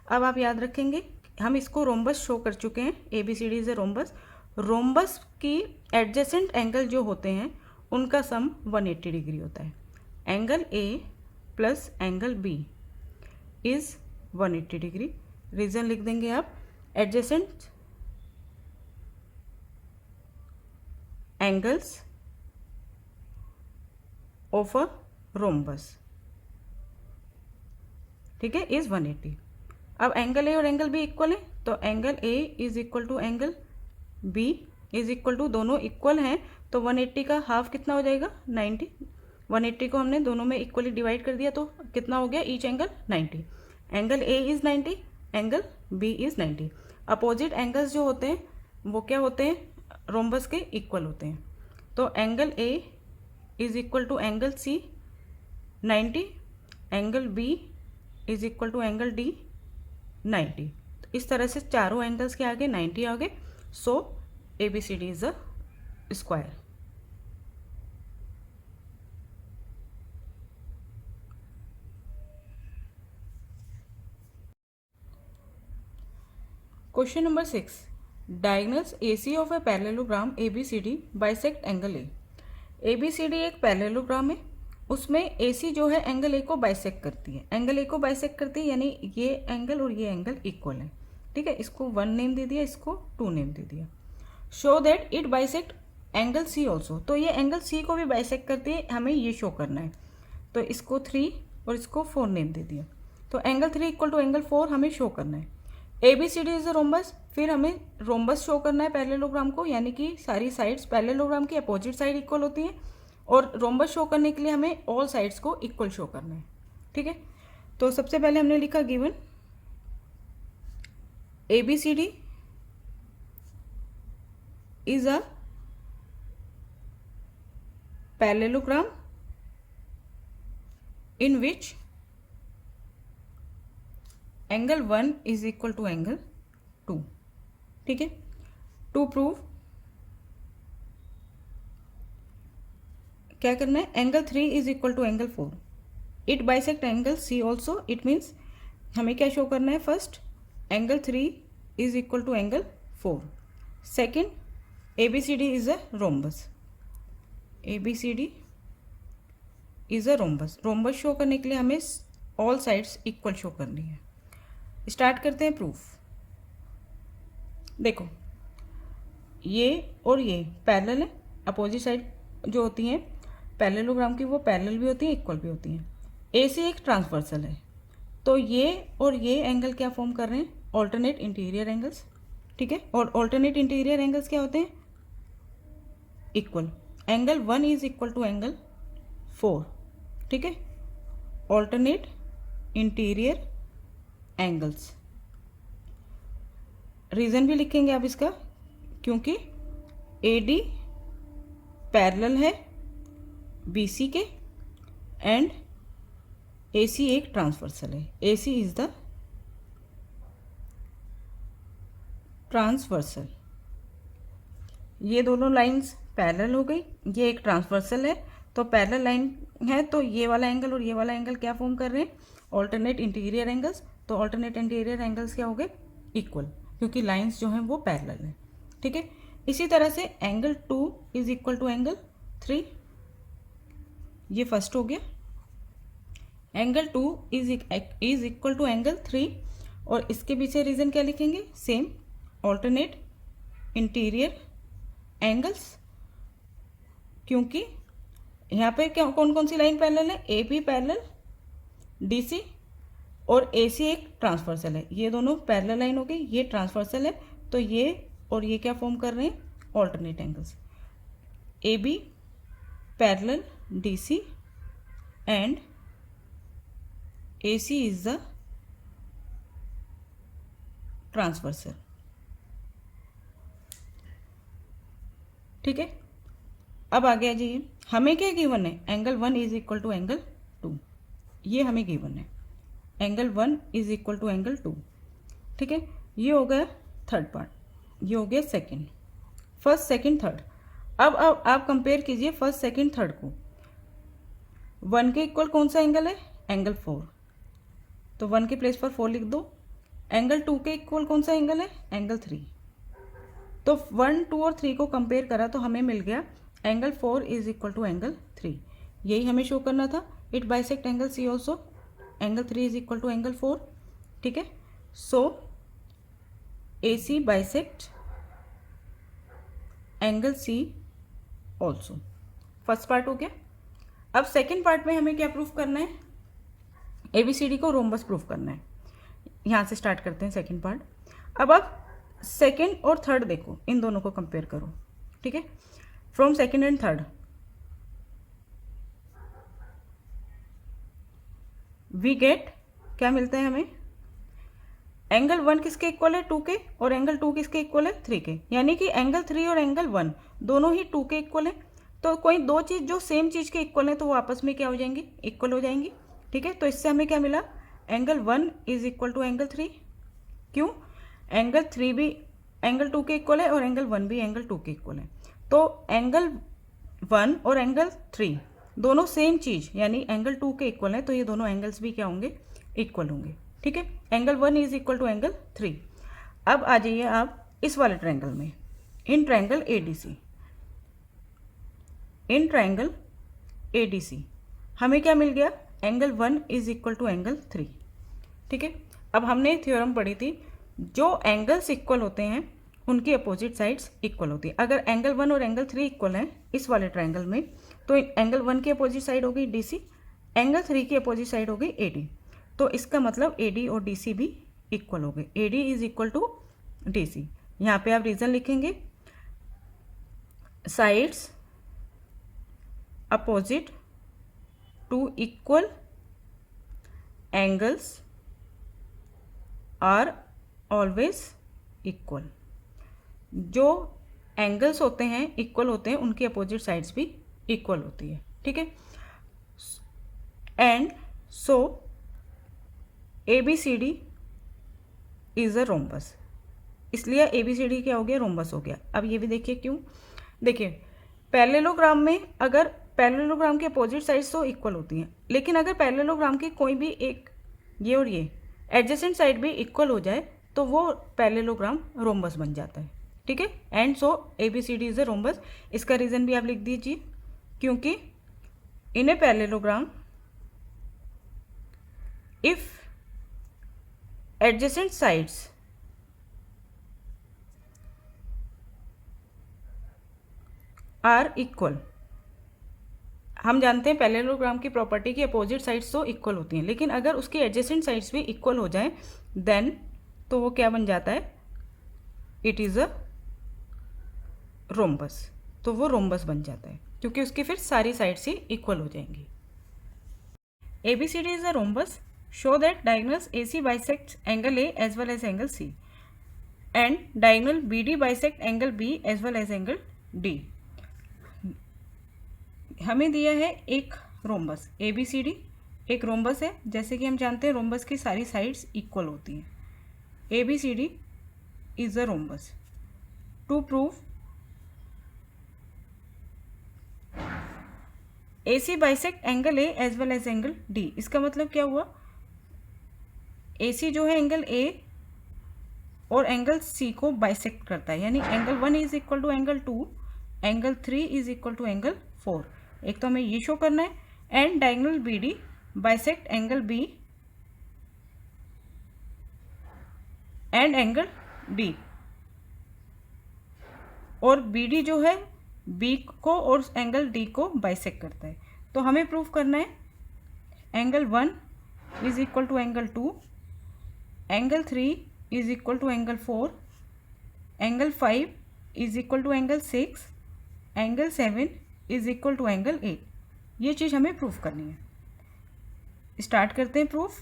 अब आप याद रखेंगे हम इसको रोम्बस शो कर चुके हैं, ABCD is a rhombus. Rhombus की एडजेसेंट एंगल जो होते हैं उनका सम 180 डिग्री होता है। Angle A plus angle B is 180 degree. Reason लिख देंगे आप, adjacent angles of a rhombus, ठीक है, इज 180। अब एंगल A और एंगल B इक्वल है, तो angle A is equal to angle B is equal to, दोनों इक्वल हैं तो 180 का हाफ कितना हो जाएगा, 90। 180 को हमने दोनों में इक्वली डिवाइड कर दिया तो कितना हो गया, each angle 90। Angle A is 90, angle B is 90। Opposite angles जो होते हैं वो क्या होते हैं, रोम्बस के इक्वल होते हैं। तो angle A is equal to angle C 90, angle B is equal to angle D 90। तो इस तरह से चारों एंगल्स के आगे 90 आ गए। सो ABCD is a square. Question number 6, diagonals AC of a parallelogram ABCD bisect angle A। ABCD एक parallelogram है, उसमें AC जो है एंगल A को बाइसेक्ट करती है। एंगल A को बाइसेक्ट करती है यानी ये एंगल और ये एंगल इक्वल है। ठीक है, इसको 1 नेम दे दिया, इसको 2 नेम दे दिया। Show that it bisect angle C also, तो ये एंगल C को भी बाइसेक्ट करती है, हमें ये शो करना है। तो इसको 3 और इसको 4 नेम दे दिया। तो एंगल 3 इक्वल टू एंगल 4 हमें शो करना है। ABCD इज अ रोम्बस, फिर हमें रोम्बस शो करना है पैरेललोग्राम को, यानी कि सारी साइड्स पैरेललोग्राम की अपोजिट साइड इक्वल होती हैं, और रोम्बस शो करने के लिए हमें ऑल साइड्स को इक्वल शो करना है। ठीक है, तो सबसे पहले हमने लिखा given ABCD is a parallelogram in which angle 1 is equal to angle 2। ठीक है, टू प्रूव क्या करना है, angle 3 is equal to angle 4, it bisect angle C also. It means हमें क्या शो करना है, first angle 3 is equal to angle 4, second ABCD is a rhombus, ABCD is a rhombus. Rhombus show करने के लिए हमें ऑल साइड्स इक्वल शो करनी है। स्टार्ट करते हैं प्रूफ। देखो ये और ये पैरेलल है, अपोजिट साइड जो होती हैं पैरेललोग्राम की वो पैरेलल भी होती हैं, इक्वल भी होती हैं। AC एक ट्रांसवर्सल है, तो ये और ये एंगल क्या फॉर्म कर रहे हैं, ऑल्टरनेट इंटीरियर एंगल्स। ठीक है, और ऑल्टरनेट इंटीरियर एंगल्स क्या होते हैं, equal. Angle 1 is equal to angle 4। ठीक है, ऑल्टरनेट इंटीरियर एंगल्स। रीज़न भी लिखेंगे आप इसका, क्योंकि AD पैरेलल है BC के एंड AC एक ट्रांसवर्सल है। AC is the transversal. ये दोनों लाइंस पैरेलल हो गई, ये एक ट्रांसवर्सल है, तो पैरेलल लाइन है, तो ये वाला एंगल और ये वाला एंगल क्या फॉर्म कर रहे हैं, ऑल्टरनेट इंटीरियर एंगल्स। तो ऑल्टरनेट इंटीरियर एंगल्स क्या हो गए, इक्वल, क्योंकि लाइंस जो हैं वो पैरेलल हैं। ठीक है, इसी तरह से angle 2 is equal to angle 3, ये फर्स्ट हो गया। Angle 2 is equal to angle 3, और इसके पीछे रीज़न क्या लिखेंगे, सेम ऑल्टरनेट इंटीरियर एंगल्स, क्योंकि यहाँ पे क्या कौन कौन सी लाइन पैरेलल है, AB पैरेलल DC और AC एक ट्रांसवर्सल है। ये दोनों पैरेलल लाइन हो गई, ये ट्रांसवर्सल है, तो ये और ये क्या फॉर्म कर रहे हैं, alternate angles. AB parallel DC and AC is the transversal. ठीक है, अब आगे आ जाइए, हमें क्या गिवन है, angle 1 is equal to angle 2, ये हमें गिवन है, angle 1 is equal to angle 2। ठीक है, ये हो गया थर्ड पार्ट, ये हो गया सेकंड, फर्स्ट सेकंड थर्ड। अब आप कंपेयर कीजिए फर्स्ट सेकंड थर्ड को। 1 के इक्वल कौन सा एंगल है, एंगल 4, तो 1 के प्लेस पर 4 लिख दो। एंगल 2 के इक्वल कौन सा एंगल है, एंगल 3। तो 1, 2 और 3 को कंपेयर करा तो हमें मिल गया angle 4 is equal to angle 3, यही हमें शो करना था। It bisect angle C also, angle 3 is equal to angle 4। ठीक है, so AC bisect angle C also. First part हो गया। अब सेकेंड पार्ट में हमें क्या प्रूफ करना है, ABCD को रोम्बस प्रूफ करना है। यहाँ से स्टार्ट करते हैं सेकेंड पार्ट। अब आप सेकेंड और थर्ड देखो, इन दोनों को कंपेयर करो। ठीक है, from second and third we get, क्या मिलता है हमें, एंगल 1 किसके इक्वल है, 2 के, और एंगल 2 किसके इक्वल है, 3 के, यानी कि एंगल 3 और एंगल 1 दोनों ही 2 के इक्वल है। तो कोई दो चीज़ जो सेम चीज़ के इक्वल है तो वो आपस में क्या हो जाएंगी, इक्वल हो जाएंगी। ठीक है, तो इससे हमें क्या मिला, angle 1 is equal to angle 3। क्यों, एंगल 3 भी एंगल 2 के इक्वल है और एंगल 1 भी एंगल 2 के इक्वल है। तो एंगल 1 और एंगल 3 दोनों सेम चीज़ यानी एंगल 2 के इक्वल है, तो ये दोनों एंगल्स भी क्या होंगे, इक्वल होंगे। ठीक है, angle 1 is equal to angle 3। अब आ जाइए आप इस वाले ट्रायंगल में, in triangle ADC, in triangle ADC हमें क्या मिल गया, angle 1 is equal to angle 3। ठीक है, अब हमने थ्योरम पढ़ी थी, जो एंगल्स इक्वल होते हैं उनकी अपोजिट साइड्स इक्वल होती है। अगर एंगल 1 और एंगल 3 इक्वल हैं इस वाले ट्रायंगल में, तो एंगल 1 की अपोजिट साइड हो गई डीसी, एंगल 3 की अपोजिट साइड हो गई एडी। तो इसका मतलब एडी और डीसी भी इक्वल हो गए, AD is equal to DC. यहाँ पे आप रीजन लिखेंगे, sides opposite to equal angles are always equal. जो एंगल्स होते हैं इक्वल होते हैं, उनकी अपोजिट साइड्स भी इक्वल होती है। ठीक है, and so ABCD is a rhombus, इसलिए ABCD क्या हो गया, रोम्बस हो गया। अब ये भी देखिए क्यों, देखिए पैरेललोग्राम में अगर पैरेललोग्राम की अपोजिट साइड्स तो इक्वल होती हैं, लेकिन अगर पैरेललोग्राम की कोई भी एक, ये और ये एडजेसेंट साइड भी इक्वल हो जाए तो वो पैरेललोग्राम रोम्बस बन जाता है। ठीक है, and so ABCD is a rhombus. इसका रीज़न भी आप लिख दीजिए, क्योंकि in a parallelogram if adjacent sides are equal, हम जानते हैं पैरेललोग्राम की प्रॉपर्टी की अपोजिट साइड्स तो इक्वल होती हैं, लेकिन अगर उसकी एडजेसेंट साइड्स भी इक्वल हो जाएं देन तो वो क्या बन जाता है, इट इज़ अ रोम्बस। तो वो रोम्बस बन जाता है क्योंकि उसकी फिर सारी साइड्स ही इक्वल हो जाएंगी। ABCD is a rhombus, show that diagonals AC bisect angle A as well as angle C and diagonal BD bisect angle B as well as angle D। हमें दिया है एक रोम्बस, ABCD एक rhombus है, जैसे कि हम जानते हैं रोम्बस की सारी साइड्स इक्वल होती हैं। ABCD is a rhombus. To prove AC bisect angle A as well as angle D, इसका मतलब क्या हुआ, AC जो है एंगल A और एंगल C को बाइसेक्ट करता है, यानी angle 1 is equal to angle 2, angle 3 is equal to angle 4। एक तो हमें ये शो करना है, and diagonal BD bisect angle B and angle D, और BD जो है B को और एंगल D को बाइसेक्ट करता है। तो हमें प्रूव करना है angle 1 is equal to angle 2, angle 3 is equal to angle 4, angle 5 is equal to angle 6, angle 7 is equal to angle 8। ये चीज़ हमें प्रूफ करनी है। स्टार्ट करते हैं प्रूफ।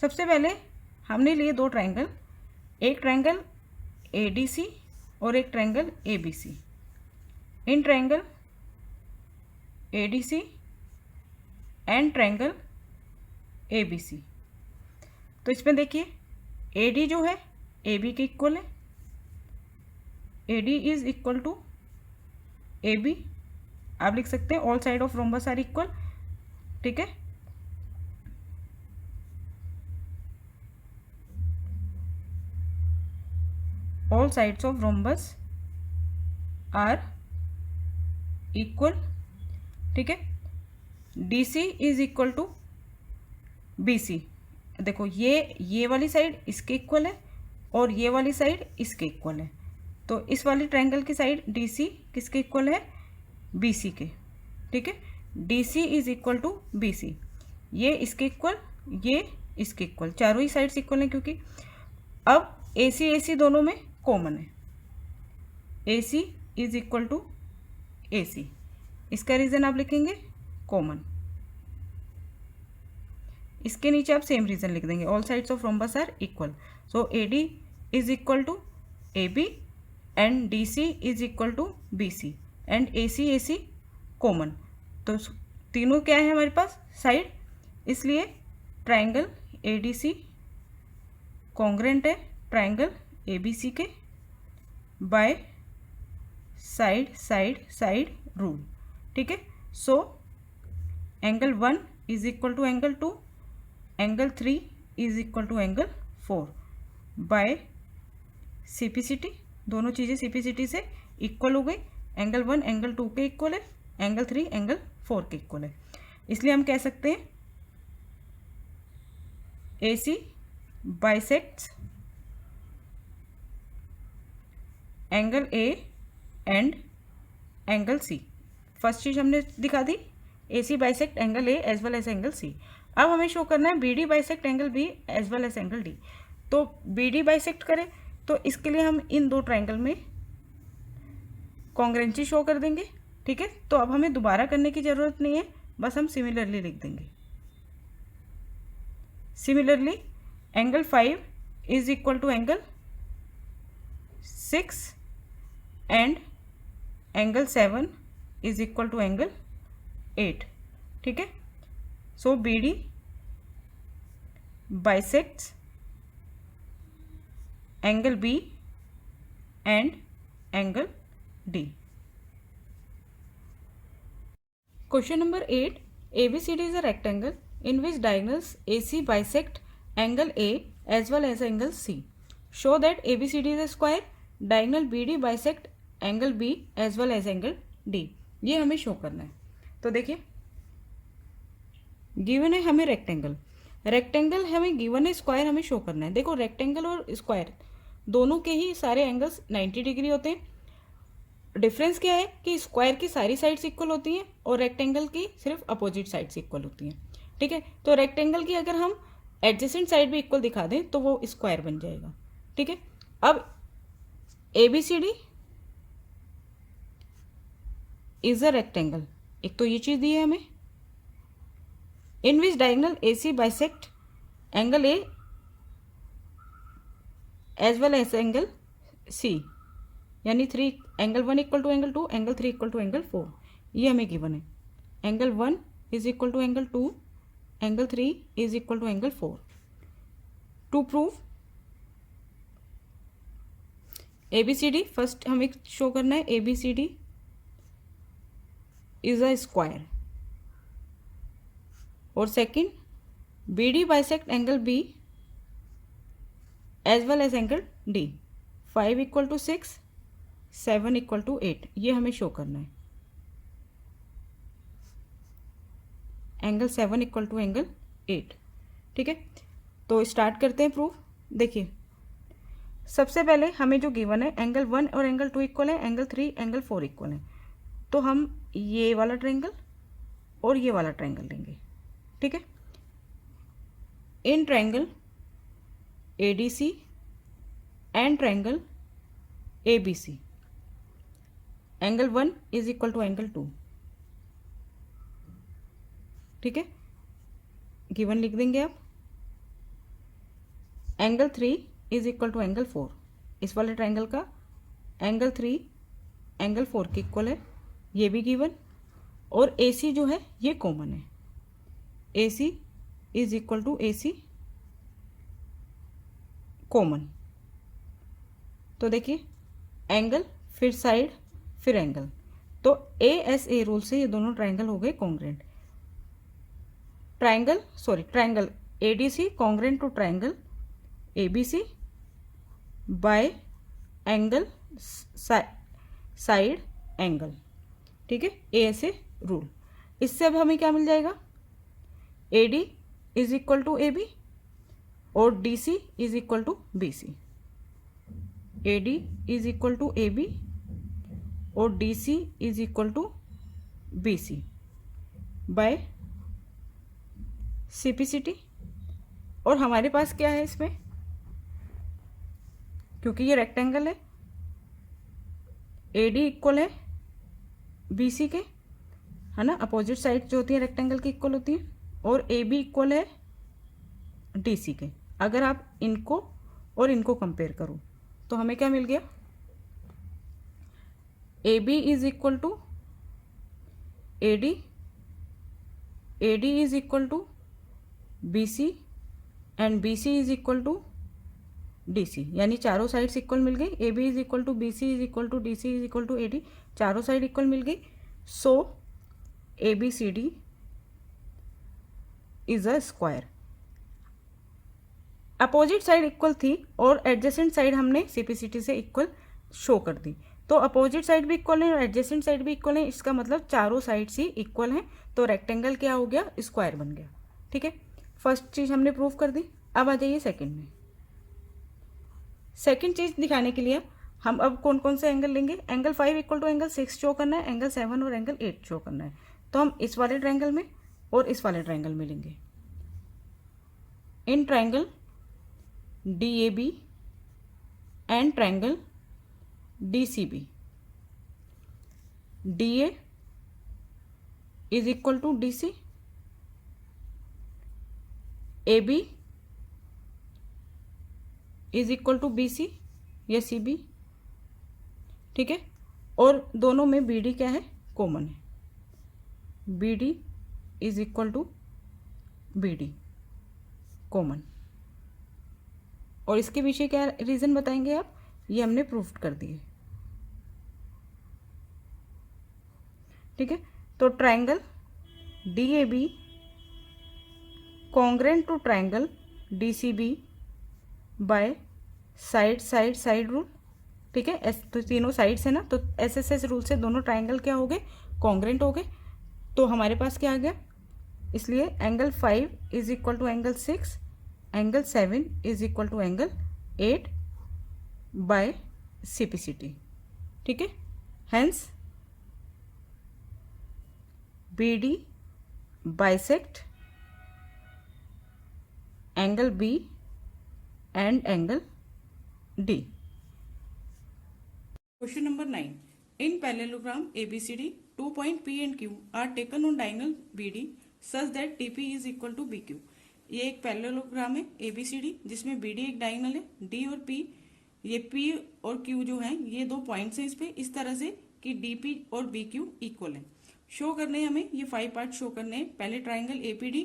सबसे पहले हमने लिए दो ट्रायंगल, एक ट्रायंगल ADC और एक triangle ABC। In triangle ADC and triangle ABC, तो इसमें देखिए AD जो है AB के इक्वल है, AD is equal to AB, आप लिख सकते हैं all side of rhombus are equal. ठीक है, all sides of rhombus are equal. ठीक है, DC is equal to BC। देखो ये वाली साइड इसके इक्वल है और ये वाली साइड इसके इक्वल है, तो इस वाली ट्रायंगल की साइड DC किसके इक्वल है, BC के। ठीक है, DC is equal to BC, ये इसके इक्वल, ये इसके इक्वल, चारों ही साइड्स इक्वल हैं क्योंकि अब AC दोनों में कॉमन है, AC is equal to AC। इसका रीज़न आप लिखेंगे कॉमन, इसके नीचे आप सेम रीज़न लिख देंगे, all sides of rhombus are equal, so AD is equal to AB and DC is equal to BC and AC common. तो तीनों क्या है हमारे पास साइड, इसलिए ट्रायंगल ADC कॉन्ग्रेंट है ट्रायंगल ABC के by side side side rule. ठीक है, so angle 1 is equal to angle 2, angle 3 is equal to angle 4 by CPCT, दोनों चीज़ें CPCT से इक्वल हो गई। एंगल 1 एंगल 2 के इक्वल है, एंगल 3 एंगल 4 के इक्वल है। इसलिए हम कह सकते हैं AC bisects angle A and angle C। First चीज़ हमने दिखा दी, AC bisect angle A as well as angle C। अब हमें शो करना है BD bisect angle B as well as angle D। तो BD बाइसेक्ट करें तो इसके लिए हम इन दो ट्राइंगल में कॉन्ग्रेंसी शो कर देंगे, ठीक है। तो अब हमें दोबारा करने की ज़रूरत नहीं है, बस हम सिमिलरली लिख देंगे। Similarly angle 5 is equal to angle 6 and angle 7 is equal to angle 8, ठीक है। So BD bisects angle B and angle D। Question number 8. ABCD is a rectangle in which diagonals AC bisect angle A as well as angle C. Show that ABCD is a square. Diagonal BD bisect angle B as well as angle D. ये हमें show करना है। तो देखिए given है हमें rectangle, rectangle हमें given है, स्क्वायर हमें शो करना है। देखो रेक्टेंगल और स्क्वायर दोनों के ही सारे एंगल्स 90 डिग्री होते हैं। डिफरेंस क्या है कि स्क्वायर की सारी साइड्स इक्वल होती हैं और रेक्टेंगल की सिर्फ अपोजिट साइड्स इक्वल होती हैं, ठीक है। तो रेक्टेंगल की अगर हम एडजेसेंट साइड भी इक्वल दिखा दें तो वो स्क्वायर बन जाएगा, ठीक है। अब ABCD इज अ रेक्टेंगल, एक तो ये चीज़ दी है हमें, in which diagonal AC bisect angle A as well as angle C, यानी 3 angle 1 equal to angle 2, angle 3 equal to angle 4, ये हमें गिवन है। Angle 1 is equal to angle 2, angle 3 is equal to angle 4। To prove ABCD, first हमें show करना है ABCD is a square, और second BD bisect angle B as well as angle D। 5 equal to 6, 7 equal to 8, ये हमें show करना है। Angle 7 equal to angle 8, ठीक है। तो स्टार्ट करते हैं प्रूफ। देखिए सबसे पहले हमें जो गिवन है एंगल 1 और एंगल 2 इक्वल है, एंगल 3 एंगल 4 इक्वल है। तो हम ये वाला ट्रायंगल और ये वाला ट्रायंगल लेंगे, ठीक है। In triangle ADC and triangle ABC angle 1 is equal to angle 2, ठीक है। गिवन लिख देंगे आप। Angle 3 is equal to angle 4, इस वाले ट्रायंगल का एंगल 3 एंगल 4 के इक्वल है, ये भी गिवन। और AC जो है ये कॉमन है, AC is equal to AC common. तो देखिए एंगल फिर साइड फिर एंगल, तो ASA रूल से ये दोनों ट्रायंगल हो गए congruent. Triangle ADC congruent to triangle ABC by angle side angle, ठीक है, ASA रूल। इससे अब हमें क्या मिल जाएगा, AD is equal to AB और DC is equal to BC। AD is equal to AB और DC is equal to BC by CPCT। और हमारे पास क्या है इसमें, क्योंकि ये रेक्टेंगल है, AD इक्वल है BC के, है ना, अपोजिट साइड जो होती है रेक्टेंगल की इक्वल होती है, और AB इक्वल है DC के। अगर आप इनको और इनको कंपेयर करो तो हमें क्या मिल गया, AB is equal to AD, AD is equal to BC and BC is equal to DC, यानी चारों साइड्स इक्वल मिल गई। AB is equal to BC is equal to DC is equal to AD, चारों side equal मिल गई। So ABCD is a square. Opposite side equal थी और adjacent side हमने सीपीसीटी से इक्वल शो कर दी। तो अपोजिट साइड भी इक्वल है और एडजेसेंट साइड भी इक्वल है, इसका मतलब चारों साइड्स ही इक्वल हैं, तो रेक्टेंगल क्या हो गया, स्क्वायर बन गया। ठीक है, फर्स्ट चीज़ हमने प्रूव कर दी। अब आ जाइए सेकंड में। सेकंड चीज़ दिखाने के लिए हम अब कौन कौन से एंगल लेंगे। Angle 5 equal to angle 6 show करना है, एंगल 7 और एंगल 8 शो करना है। तो हम इस वाले ट्रायंगल में और इस वाले ट्रायंगल में लेंगे। In triangle DAB and triangle DCB, DA is equal to DC, AB is equal to BC या CB। ठीक है, और दोनों में BD क्या है, कॉमन है, BD is equal to BD common. और इसके पीछे क्या रीज़न बताएंगे आप, ये हमने प्रूफ कर दिए। ठीक है, तो triangle DAB congruent to triangle DCB by side side side rule. ठीक है, तो तीनों साइड्स है ना, तो SSS रूल से दोनों ट्रायंगल क्या हो गए, कॉन्ग्रेंट हो गए। तो हमारे पास क्या आ गया, इसलिए angle 5 is equal to angle 6, angle 7 is equal to angle 8 by CPCT। ठीक है, hence BD bisect angle B and angle D. Question number 9. In parallelogram ABCD, 2 point P and Q are taken on diagonal BD such that TP is equal to BQ. ये एक parallelogram है ABCD जिसमें BD एक diagonal है, D और P, ये P और Q जो है ये दो पॉइंट्स हैं इस पे, इस तरह से कि DP और BQ इक्वल है। शो करने हमें ये 5 पार्ट शो करने हैं। पहले ट्राइंगल APD,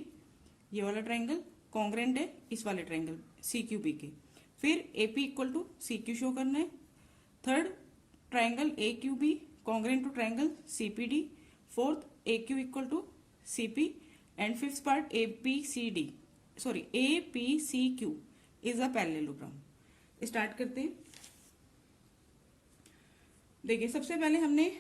ये वाला ट्राइंगल कॉन्ग्रेंट है इस वाले ट्राइंगल CQB के। फिर AP equal to CQ show करना है। Third triangle AQB congruent to triangle CPD। Fourth AQ equal to CP and fifth part APCQ is a parallelogram. Start करते हैं। देखिए, सबसे पहले हमने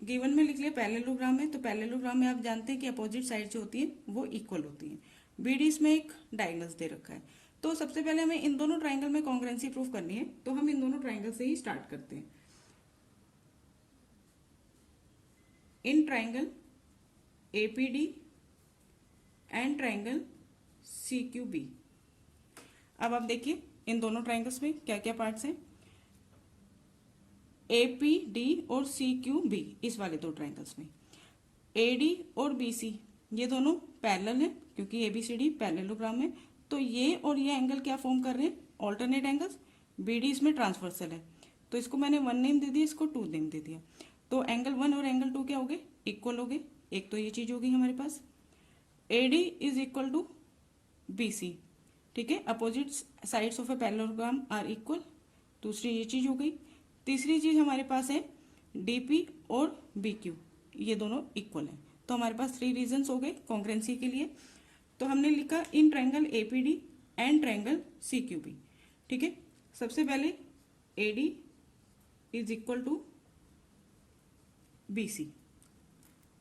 गिवन में लिख लिया पैरेललोग्राम है, तो पैरेललोग्राम में आप जानते हैं कि अपोजिट साइड जो होती है वो इक्वल होती है। BD इसमें एक डायगोनल्स दे रखा है, तो सबसे पहले हमें इन दोनों ट्राइंगल में कॉन्ग्रेंसी प्रूफ करनी है, तो हम इन दोनों ट्राइंगल से ही स्टार्ट करते हैं। In triangle APD and triangle CQB। अब आप देखिए इन दोनों ट्राइंगल्स में क्या क्या पार्ट्स हैं। APD और CQB इस वाले दो ट्राइंगल्स में, AD और BC ये दोनों पैरेलल है क्योंकि ABCD पैरेललोग्राम है, तो ये और ये एंगल क्या फॉर्म कर रहे हैं, ऑल्टरनेट एंगल्स। BD इसमें ट्रांसवर्सल है, तो इसको मैंने 1 नेम दे दिया, इसको 2 नेम दे दिया, तो एंगल 1 और एंगल 2 क्या हो गए, इक्वल हो गए। एक तो ये चीज हो गई हमारे पास। AD is equal to BC। ठीक है, opposite sides of a parallelogram are equal, दूसरी ये चीज हो गई। तीसरी चीज हमारे पास है DP और BQ, ये दोनों इक्वल हैं, तो हमारे पास 3 रीजंस हो गए कॉन्ग्रेंसी के लिए। तो हमने लिखा in triangle APD and triangle CQB। ठीक है, सबसे पहले AD is equal to BC।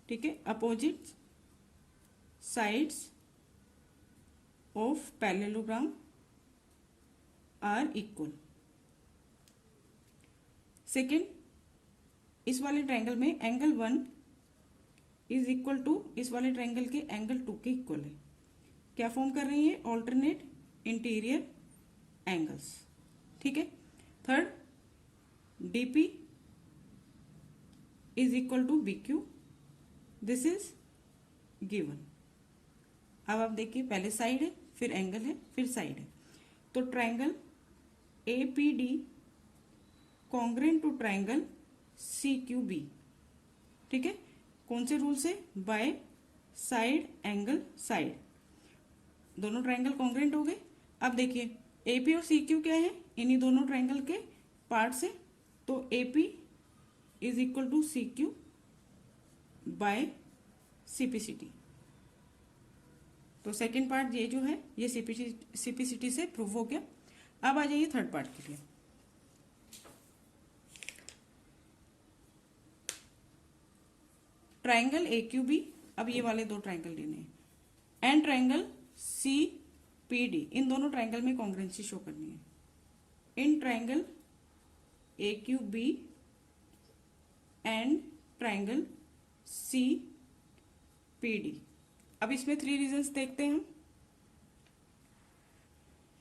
ठीक है, opposite sides of parallelogram are equal. Second, इस वाले ट्रायंगल में एंगल 1 इज इक्वल टू इस वाले ट्रायंगल के एंगल 2 के इक्वल है। क्या फॉर्म कर रही है, ऑल्टरनेट इंटीरियर एंगल्स। ठीक है, third DP is equal to BQ, this is given. अब आप देखिए, पहले साइड है, फिर एंगल है, फिर साइड है, तो triangle APD congruent to triangle CQB। ठीक है, कौन से रूल से, बाय साइड एंगल साइड, दोनों ट्रायंगल कॉन्ग्रेंट हो गए। अब देखिए AP और CQ क्या है, इन्हीं दोनों ट्रायंगल के पार्ट्स है, तो AP is equal to CQ by CPCT। तो सेकंड पार्ट ये जो है ये सीपीसीटी से प्रूव हो गया। अब आ जाइए थर्ड पार्ट के लिए। ट्राइंगल ए क्यू बी, अब ये वाले दो ट्राइंगल लेने हैं, and triangle C P D, इन दोनों ट्राइंगल में कॉन्ग्रुएंसी शो करनी है। इन triangle A Q B and triangle C P D. अब इसमें 3 रीजंस देखते हैं हम।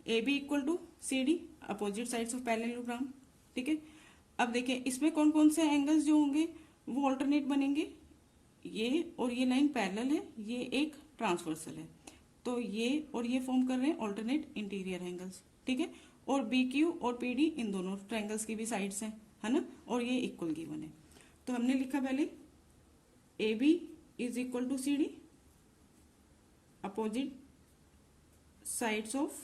A B equal to C D, opposite sides of parallelogram, ठीक है। अब देखिए इसमें कौन कौन से एंगल्स जो होंगे वो ऑल्टरनेट बनेंगे। ये और ये लाइन पैरेलल है, ये एक ट्रांसवर्सल है, तो ये और ये फॉर्म कर रहे हैं ऑल्टरनेट इंटीरियर एंगल्स, ठीक है। और बी क्यू और पी डी इन दोनों ट्राइंगल्स की भी साइड्स हैं, है ना, और ये इक्वल गिवन है। तो हमने लिखा पहले A B is equal to C D, opposite sides of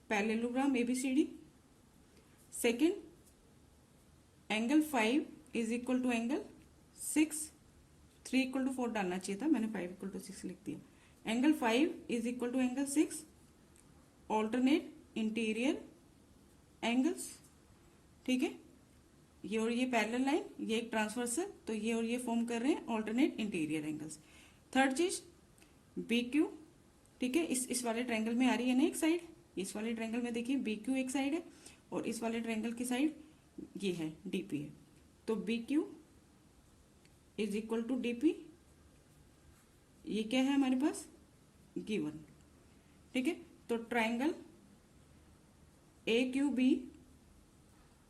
parallelogram ABCD। Second, angle 5 is equal to angle 6, 3 equal to 4 डालना चाहिए था, मैंने 5 इक्वल टू 6 लिख दिया। Angle 5 is equal to angle 6, alternate interior angles, ठीक है। ये और ये पैरेलल लाइन, ये एक ट्रांसवर्सल, तो ये और ये फॉर्म कर रहे हैं ऑल्टरनेट इंटीरियर एंगल्स। थर्ड चीज बी क्यू, ठीक है, इस वाले ट्रायंगल में आ रही है ना एक साइड, इस वाले ट्रायंगल में देखिए बी क्यू एक साइड है और इस वाले ट्रायंगल की साइड ये है डीपी है, तो B Q is equal to DP, ये क्या है हमारे पास गिवन, ठीक है। तो triangle A Q B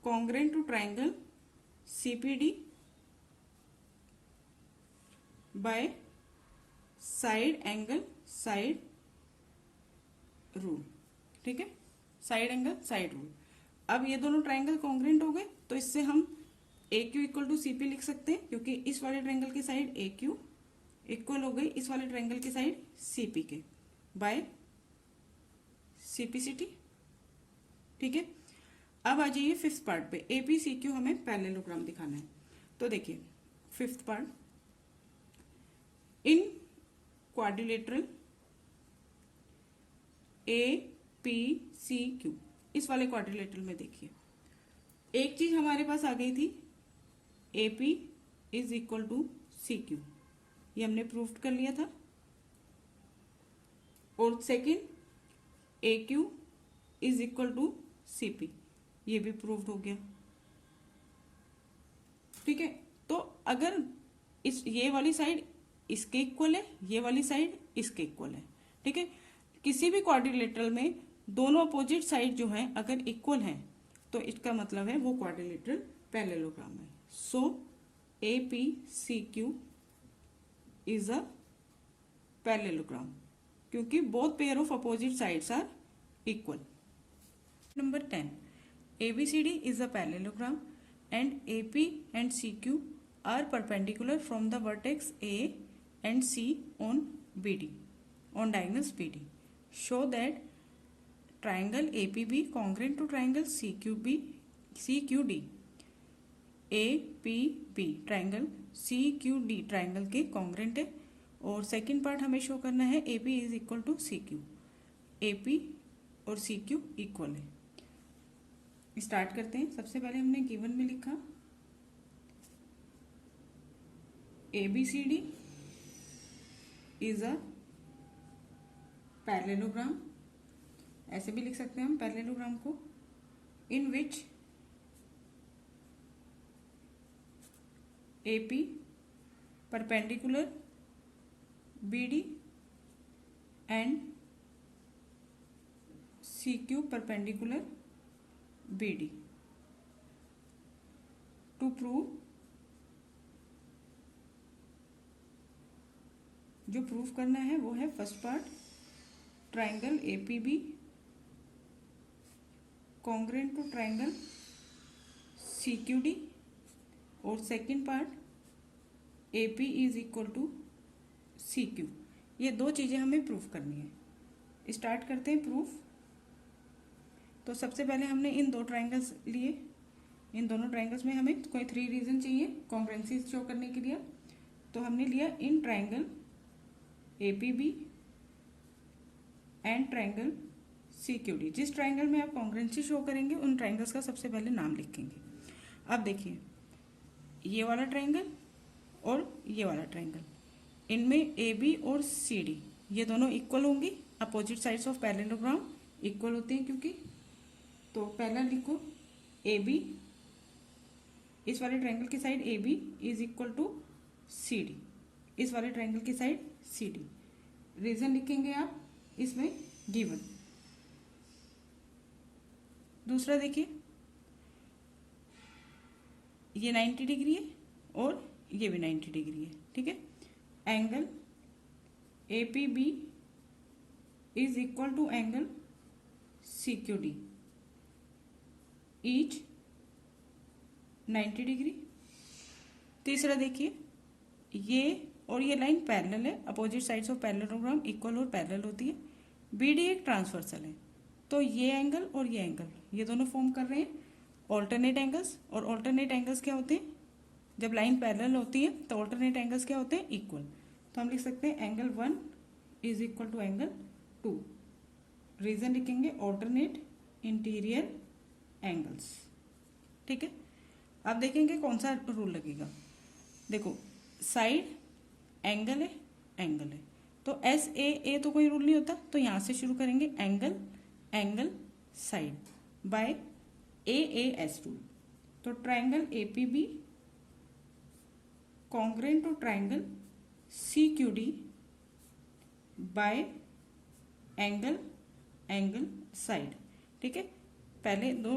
congruent to triangle CPD by side angle side rule, ठीक है, साइड एंगल साइड रूल। अब ये दोनों ट्रायंगल कॉन्ग्रेंट हो गए, तो इससे हम ए क्यू इक्वल टू CP लिख सकते हैं, क्योंकि इस वाले ट्रायंगल की साइड ए क्यू इक्वल हो गई इस वाले ट्रायंगल की साइड CP के बाय CPCT, ठीक है। अब आ जाइए फिफ्थ पार्ट पे, APCQ हमें पैरेललोग्राम दिखाना है। तो देखिए फिफ्थ पार्ट, इन क्वाड्रिलेटरल APCQ, इस वाले क्वाड्रिलेटरल में देखिए एक चीज हमारे पास आ गई थी, AP is equal to CQ, ये हमने प्रूव कर लिया था। और second AQ is equal to CP, ये भी प्रूव्ड हो गया, ठीक है। तो अगर इस ये वाली साइड इसके इक्वल है, ये वाली साइड इसके इक्वल है, ठीक है, किसी भी क्वाड्रिलेटरल में दोनों अपोजिट साइड जो है अगर इक्वल है तो इसका मतलब है वो क्वाड्रिलेटरल पैरेललोग्राम है। So APCQ is a parallelogram, क्योंकि both pair of opposite sides are equal. Number 10, ABCD is a parallelogram and AP and CQ are perpendicular from the vertex A and C on BD, on diagonals BD. Show that triangle APB congruent to triangle CQD, APB triangle CQD triangle के congruent है। और second part हमें show करना है AP is equal to CQ, AP और CQ equal है। Start करते हैं। सबसे पहले हमने गिवन में लिखा ABCD इज अ पैरेललोग्राम, ऐसे भी लिख सकते हैं हम पैरेललोग्राम को, in which AP perpendicular BD and CQ perpendicular BD। To prove, जो प्रूव करना है वो है first part, triangle APB congruent to triangle CQD, और second part AP is equal to CQ। ये दो चीजें हमें प्रूव करनी है। स्टार्ट करते हैं प्रूफ। तो सबसे पहले हमने इन दो ट्रायंगल्स लिए, इन दोनों ट्रायंगल्स में हमें कोई 3 रीजन चाहिए कॉन्ग्रुएंसी शो करने के लिए। तो हमने लिया in triangle APB and triangle CQD। जिस ट्रायंगल में आप कॉन्ग्रुएंसी शो करेंगे उन ट्रायंगल्स का सबसे पहले नाम लिखेंगे। अब देखिए ये वाला ट्रायंगल और ये वाला ट्रायंगल, इनमें AB और CD ये दोनों इक्वल होंगी। Opposite sides of parallelogram equal होते हैं क्योंकि, तो पहला लिखो AB, इस वाले ट्रायंगल की side AB is equal to CD, इस वाले ट्रायंगल की साइड CD। रीजन लिखेंगे आप इसमें गिवन। दूसरा देखिए ये 90 डिग्री है और ये भी 90 डिग्री है, ठीक है। Angle APB is equal to angle CQD, each 90 degree. तीसरा देखिए ये और ये लाइन पैरेलल है, opposite sides of parallelogram equal और पैरेलल होती है। BD एक ट्रांसवर्सल है, तो ये एंगल और ये एंगल ये दोनों फॉर्म कर रहे हैं ऑल्टरनेट एंगल्स। और ऑल्टरनेट एंगल्स क्या होते हैं, जब लाइन पैरेलल होती है तो ऑल्टरनेट एंगल्स क्या होते हैं, इक्वल। तो हम लिख सकते हैं angle 1 is equal to angle 2। Reason लिखेंगे ऑल्टरनेट इंटीरियर एंगल्स, ठीक है। अब देखेंगे कौन सा रूल लगेगा। देखो साइड एंगल है, एंगल है, तो SAA तो कोई रूल नहीं होता, तो यहाँ से शुरू करेंगे angle angle side by AAS rule. तो triangle APB congruent to triangle CQD by angle angle side, ठीक है। पहले दो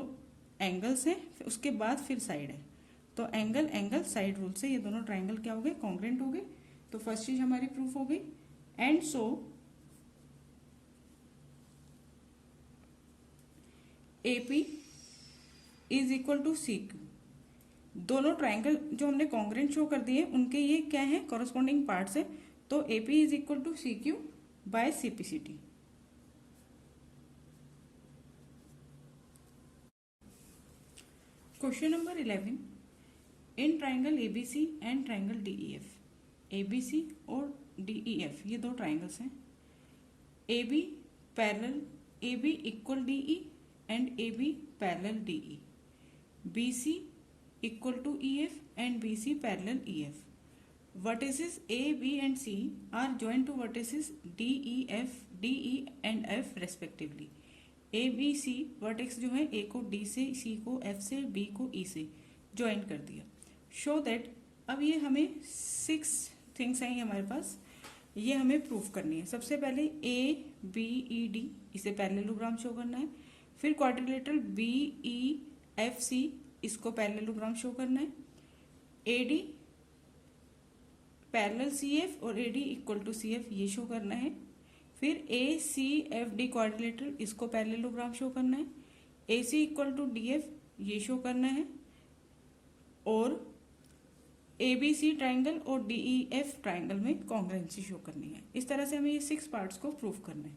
एंगल्स हैं उसके बाद फिर साइड है, तो एंगल एंगल साइड रूल से ये दोनों ट्रायंगल क्या हो गए, कॉन्ग्रुएंट हो गए। तो फर्स्ट चीज हमारी प्रूफ हो गई। And so AP is equal to CQ। दोनों ट्रायंगल जो हमने कॉन्ग्रुएंट शो कर दिए उनके ये क्या है, कॉरस्पॉन्डिंग पार्ट्स है। तो AP is equal to CQ by CPCT। Question number 11, in triangle ABC and triangle DEF। ABC और DEF ये दो ट्रायंगल्स हैं। AB parallel AB equal DE and AB parallel DE। BC equal to EF and BC parallel EF. Vertices A, B and C are joined to vertices D, E, F, D, E and F respectively. A, B, C vertex जो है A को D से, C को F से, B को E से join कर दिया। Show that, अब ये हमें 6 थिंग्स हैं हमारे पास, ये हमें प्रूफ करनी है। सबसे पहले A, B, E, D इसे पैरेललोग्राम शो करना है। फिर quadrilateral B, E, F, C इसको पैरेललोग्राम शो करना है। AD पैरेलल CF और AD इक्वल टू CF ये शो करना है। फिर ACFD क्वाड्रिलेटरल इसको पैरेललोग्राम शो करना है। AC इक्वल टू DF ये शो करना है। और ABC ट्राइंगल और DEF ट्राइंगल में कॉन्ग्रुएंसी शो करनी है। इस तरह से हमें ये 6 पार्ट्स को प्रूफ करना है।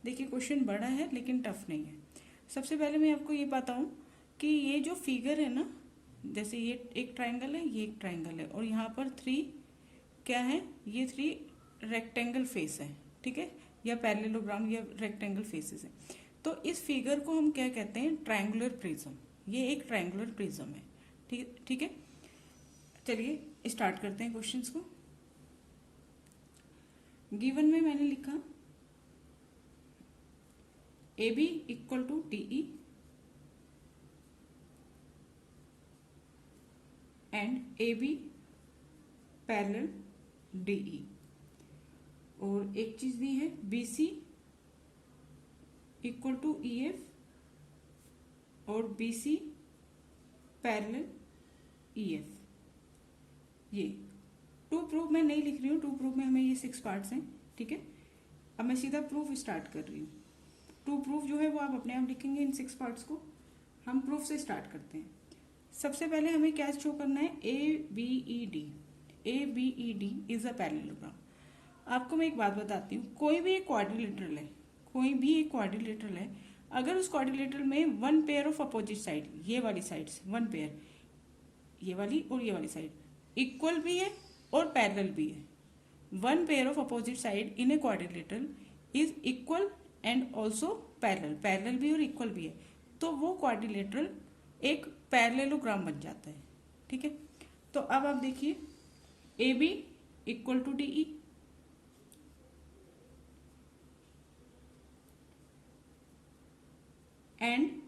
देखिए क्वेश्चन बड़ा है लेकिन टफ नहीं है। सबसे पहले मैं आपको ये बताऊं कि ये जो फिगर है ना, जैसे ये एक ट्राइंगल है, ये एक ट्राइंगल है और यहाँ पर 3 क्या है, ये 3 रेक्टेंगल फेस है, ठीक है, या पैरेललोग्राम या रेक्टेंगल फेसेस है। तो इस फिगर को हम क्या कहते हैं, ट्रायंगुलर प्रिज्म। ये एक ट्रायंगुलर प्रिज्म है, ठीक है। चलिए स्टार्ट करते हैं क्वेश्चंस को। गिवन में मैंने लिखा AB equal to DE and AB parallel DE। और एक चीज दी है BC इक्वल टू EF और BC पैरेलल EF। ये 2 प्रूफ मैं नहीं लिख रही हूँ, 2 प्रूफ में हमें ये 6 पार्ट्स हैं, ठीक है। अब मैं सीधा प्रूफ स्टार्ट कर रही हूँ। 2 प्रूफ जो है वो आप अपने आप लिखेंगे इन 6 पार्ट्स को। हम प्रूफ से स्टार्ट करते हैं। सबसे पहले हमें क्या शो करना है, ABED। ABED is a parallelogram. आपको मैं एक बात बताती हूँ, कोई भी एक क्वाड्रिलेटरल है, कोई भी एक क्वाड्रिलेटरल है, अगर उस क्वाड्रिलेटरल में 1 पेयर ऑफ अपोजिट साइड, ये वाली साइड्स 1 पेयर, ये वाली और ये वाली साइड इक्वल भी है और पैरेलल भी है। 1 pair of opposite side in a quadrilateral is equal and also parallel, parallel भी और इक्वल भी है, तो वो क्वाड्रिलेटरल एक पैरेललोग्राम बन जाता है। ठीक है, तो अब आप देखिए A B equal to D E, and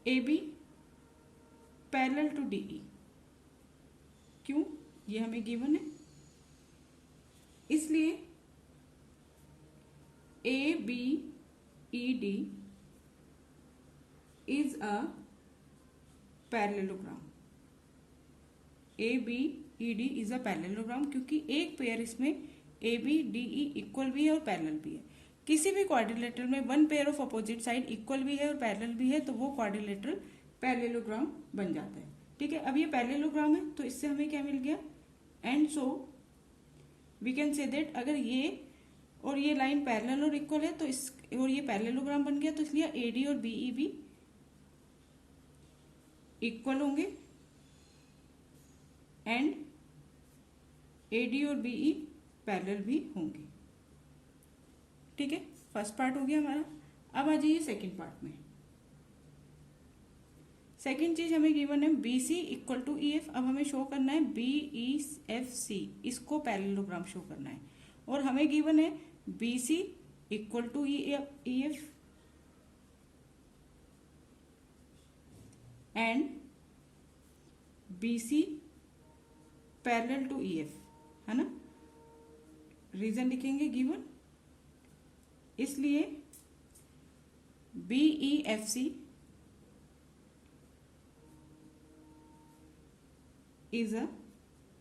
A B parallel to D E. क्यों? ये हमें गिवन है, इसलिए A B E D is a parallelogram. A B E D is a parallelogram क्योंकि एक पेयर इसमें A B D E equal भी है और पैरेलल भी है। किसी भी क्वाड्रिलेटरल में one pair of opposite side equal भी है और पैरेलल भी है, तो वो क्वाड्रिलेटरल पैरेललोग्राम बन जाता है। ठीक है, अब ये पैरेललोग्राम है तो इससे हमें क्या मिल गया, and so we can say that अगर ये और ये लाइन पैरेलल और इक्वल है तो इस और ये पैरेललोग्राम बन गया, तो इसलिए ए डी और बीई भी इक्वल होंगे एंड ए डी और बीई पैरेलल भी होंगे। ठीक है, फर्स्ट पार्ट हो गया हमारा। अब आ जाइए सेकेंड पार्ट में। सेकेंड चीज हमें गिवन है B C equal to E F. अब हमें शो करना है बी ई एफ सी, इसको पैरेललोग्राम शो करना है, और हमें गिवन है B C equal to E F and B C parallel to E F, है ना। रीजन लिखेंगे गिवन, इसलिए B E F C is a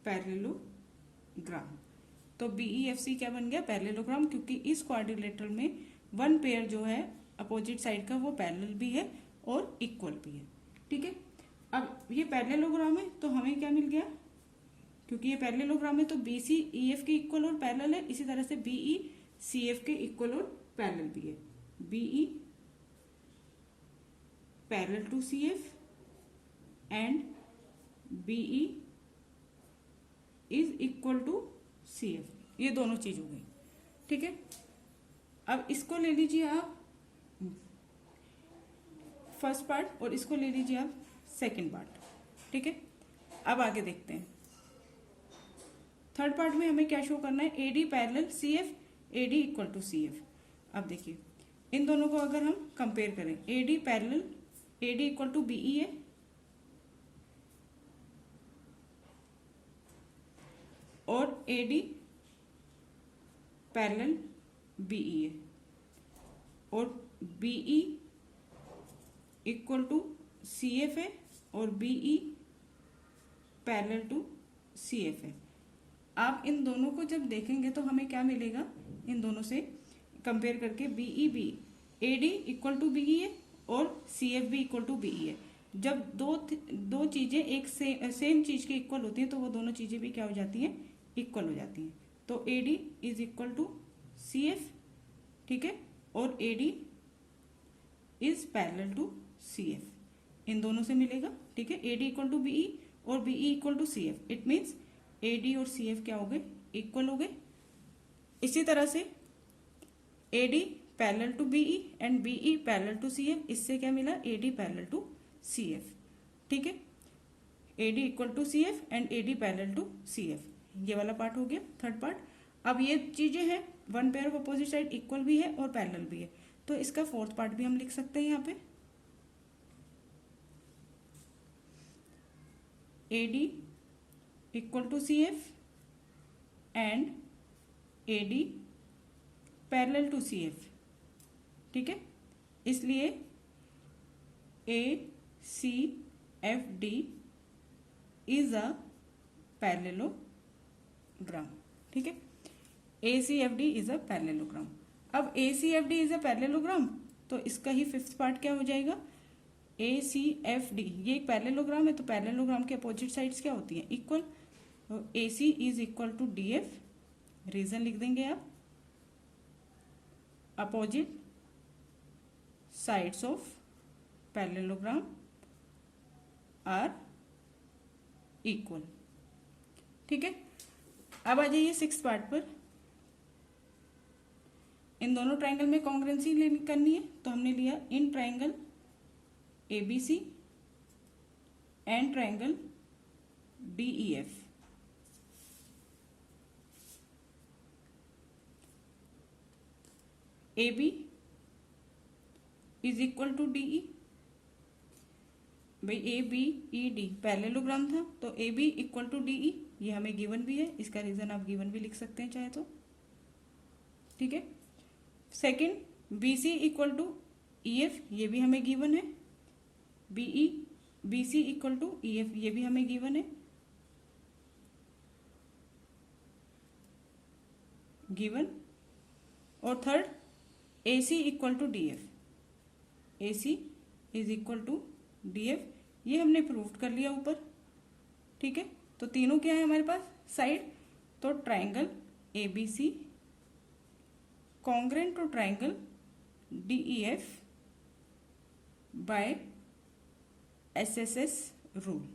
parallelogram. तो BEFC क्या बन गया, पैरेललोग्राम, क्योंकि इस क्वाड्रिलेटरल में वन पेयर जो है अपोजिट साइड का वो पैरेलल भी है और इक्वल भी है। ठीक है, अब ये पैरेललोग्राम है तो हमें क्या मिल गया, क्योंकि ये पैरेललोग्राम है तो BCEF के इक्वल और पैरेलल है, इसी तरह से BECF के इक्वल और पैरेलल भी है। BE parallel to CF and BE is equal to CF, ये दोनों चीज हो गई। ठीक है, अब इसको ले लीजिए आप फर्स्ट पार्ट और इसको ले लीजिए आप सेकंड पार्ट। ठीक है, अब आगे देखते हैं। थर्ड पार्ट में हमें क्या शो करना है, AD parallel CF, AD equal to CF। अब देखिए इन दोनों को अगर हम कंपेयर करें, AD parallel AD equal to BE है और AD पैरेलल BE है, और BE इक्वल टू CF है और BE पैरेलल टू CF है। आप इन दोनों को जब देखेंगे तो हमें क्या मिलेगा, इन दोनों से कंपेयर करके BE AD equal to BE है और CF भी इक्वल टू BE है। जब दो चीजें एक सेम चीज के इक्वल होती हैं तो वो दोनों चीजें भी क्या हो जाती हैं, इक्वल हो जाती हैं। तो AD is equal to CF, ठीक है, और AD is parallel to CF, इन दोनों से मिलेगा। ठीक है, AD इक्वल टू BE और BE equal to CF, it means AD और CF क्या हो गए, इक्वल हो गए। इसी तरह से AD parallel to BE and BE parallel to CF, इससे क्या मिला, AD पैरेलल टू CF। ठीक है, AD equal to CF and AD parallel to CF, ये वाला पार्ट हो गया थर्ड पार्ट। अब ये चीजें हैं, one pair of opposite side equal भी है और पैरेलल भी है, तो इसका फोर्थ पार्ट भी हम लिख सकते हैं यहाँ पे। AD equal to CF and AD parallel to CF। ठीक है, इसलिए ACFD इज अ पैरेललोग्राम। ठीक है, ACFD इज अ पैरेललोग्राम। अब ACFD इज अ पैरेललोग्राम, तो इसका ही फिफ्थ पार्ट क्या हो जाएगा, ACFD, ये एक पैरेललोग्राम है तो पैरेललोग्राम के अपोजिट साइड्स क्या होती हैं, इक्वल। तो AC is equal to DF, reason लिख देंगे आप, opposite sides of parallelogram are equal. ठीक है, अब आ जाइए सिक्स पार्ट पर। इन दोनों ट्राइंगल में कॉन्ग्रुएंसी करनी है, तो हमने लिया in triangle ABC and triangle DEF। AB is equal to DE। भाई ABED पैरेललोग्राम था, तो AB इक्वल टू DE ये हमें गिवन भी है, इसका रीजन आप गिवन भी लिख सकते हैं चाहे तो, ठीक है। Second BC equal to EF ये भी हमें गिवन है, BC इक्वल टू EF ये भी हमें गिवन है, गिवन। और third AC equal to DF, AC is equal to DF ये हमने प्रूव कर लिया ऊपर, ठीक है। तो तीनों क्या है हमारे पास साइड, तो triangle ABC congruent to triangle DEF by SSS rule.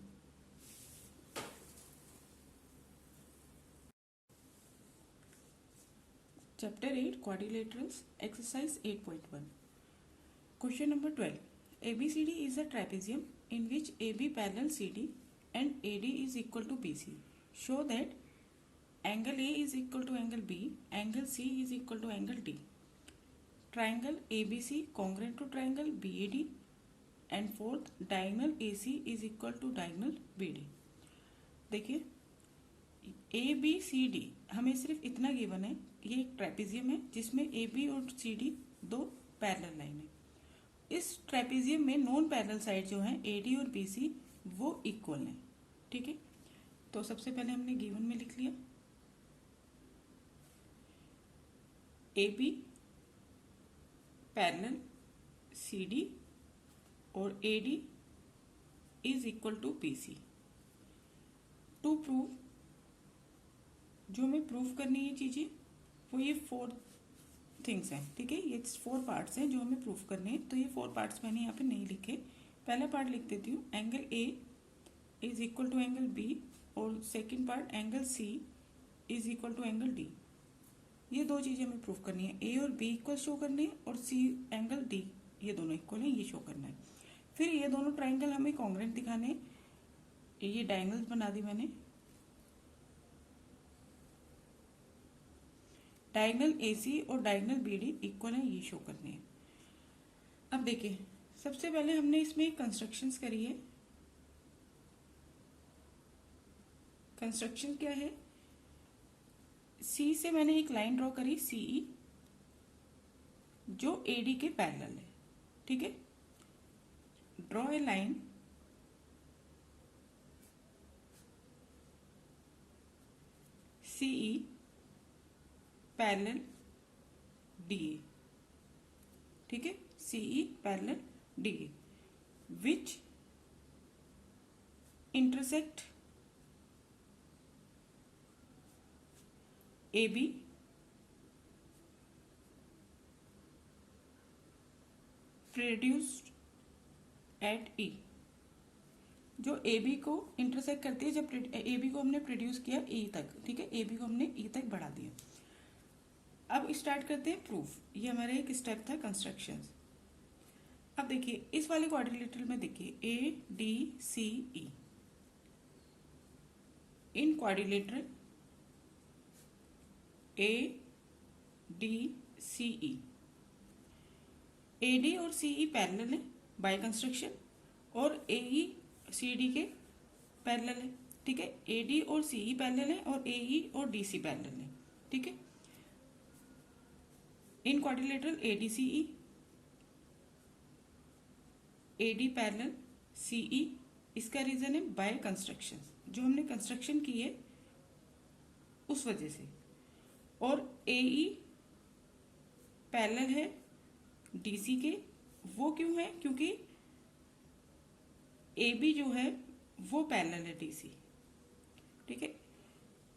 Chapter 8 quadrilaterals exercise 8.1 question number 12 ABCD is a trapezium in which AB parallel CD and AD is equal to BC. Show that angle A is equal to angle B, angle C is equal to angle D. Triangle ABC congruent to triangle BAD and fourth diagonal AC is equal to diagonal BD. देखिए ABCD हमें सिर्फ इतना given है, ये एक trapezium है जिसमें AB और CD दो पैरेलल लाइन है। इस ट्रेपेजियम में नॉन पैरेलल साइड जो है AD और BC वो इक्वल है, ठीक है। तो सबसे पहले हमने गिवन में लिख लिया AB पैरेलल CD और AD is equal to BC। To prove जो हमें प्रूव करनी है चीजें वो ये 4 थिंग्स हैं, ठीक है। ये 4 पार्ट्स हैं जो हमें प्रूव करने हैं, तो ये 4 पार्ट्स मैंने यहाँ पे नहीं लिखे। पहला पार्ट लिख देती हूँ, angle A is equal to angle B और second part angle C is equal to angle D। ये दो चीजें हमें प्रूव करनी है, A और B इक्वल शो करने हैं और C एंगल D ये दोनों इक्वल है, ये शो करना है। फिर ये दोनों ट्राइंगल हमें कॉन्ग्रुएंट दिखाने हैं, ये डायगोनल्स बना दी मैंने। डायगोनल AC और डायगोनल BD इक्वल है, ये शो करने हैं। अब देखिए सबसे पहले हमने इसमें कंस्ट्रक्शंस करी है। कंस्ट्रक्शन क्या है, C से मैंने एक लाइन ड्रॉ करी CE जो AD के पैरेलल है, ठीक है। Draw a line CE parallel DA, ठीक है। CE parallel DA which intersect AB produced at E, जो AB को इंटरसेक्ट करती है जब AB को हमने प्रोड्यूस किया E तक, ठीक है। AB को हमने E तक बढ़ा दिया। अब स्टार्ट करते हैं प्रूफ, ये हमारा एक स्टेप था कंस्ट्रक्शन। अब देखिए इस वाले क्वाड्रिलेटरल में देखिए ADCE इन क्वाड्रिलेटरल ADCE AD और CE पैरेलल है बाय कंस्ट्रक्शन और AE CD के पैरेलल है, ठीक है। AD और CE पैरेलल है और AE और DC पैरेलल है, ठीक है। इन quadrilateral ADCE AD parallel CE, इसका रीजन है बाय कंस्ट्रक्शन, जो हमने कंस्ट्रक्शन की है उस वजह से। और AE पैरेलल है DC के, वो क्यों है, क्योंकि AB जो है वो पैरेलल है DC, ठीक है।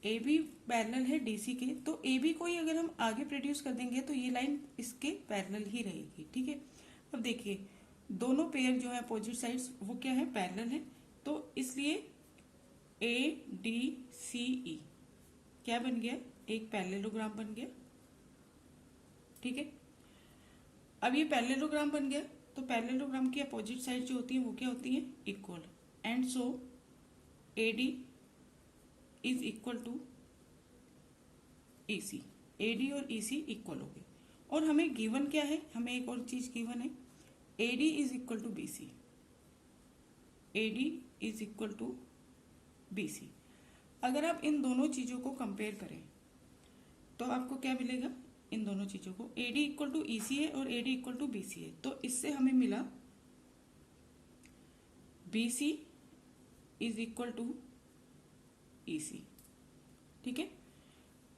AB पैरेलल है DC के, तो AB को ही अगर हम आगे प्रोड्यूस कर देंगे तो ये लाइन इसके पैरेलल ही रहेगी, ठीक है। अब देखिए दोनों पेयर जो है अपोजिट साइड्स वो क्या है, पैरेलल है, तो इसलिए ADCE क्या बन गया, एक पैरेललोग्राम बन गया। ठीक है। अब ये पैरेललोग्राम बन गया, तो पैरेललोग्राम की अपोजिट साइड जो होती है वो क्या होती है, equal. And so AD is equal to EC। AD और EC इक्वल हो गए। और हमें गिवन क्या है, हमें एक और चीज गिवन है, AD is equal to BC। AD is equal to BC। अगर आप इन दोनों चीजों को कंपेयर करें तो आपको क्या मिलेगा, इन दोनों चीजों को, AD इक्वल टू EC है और AD इक्वल टू BC है, तो इससे हमें मिला BC is equal to EC। ठीक है,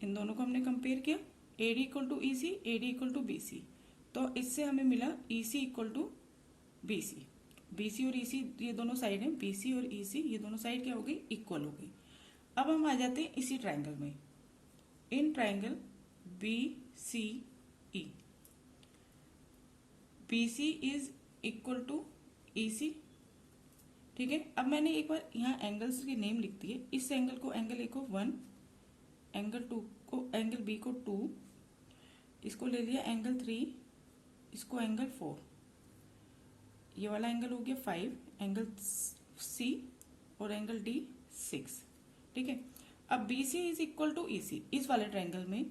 इन दोनों को हमने कंपेयर किया, AD equal to EC, AD equal to BC, तो इससे हमें मिला EC equal to BC। BC और EC ये दोनों साइड हैं, BC और EC ये दोनों साइड क्या हो गई, इक्वल हो गई। अब हम आ जाते हैं इसी ट्राइंगल में, in triangle BCE, BC is equal to EC। ठीक है, अब मैंने एक बार यहाँ एंगल्स के नेम लिख दिए, इस एंगल को, एंगल A को 1, एंगल 2 को, एंगल B को 2, इसको ले लिया एंगल 3, इसको एंगल 4, ये वाला एंगल हो गया 5, एंगल C और एंगल D 6। ठीक है, अब BC is equal to EC, इस वाले ट्राइंगल में,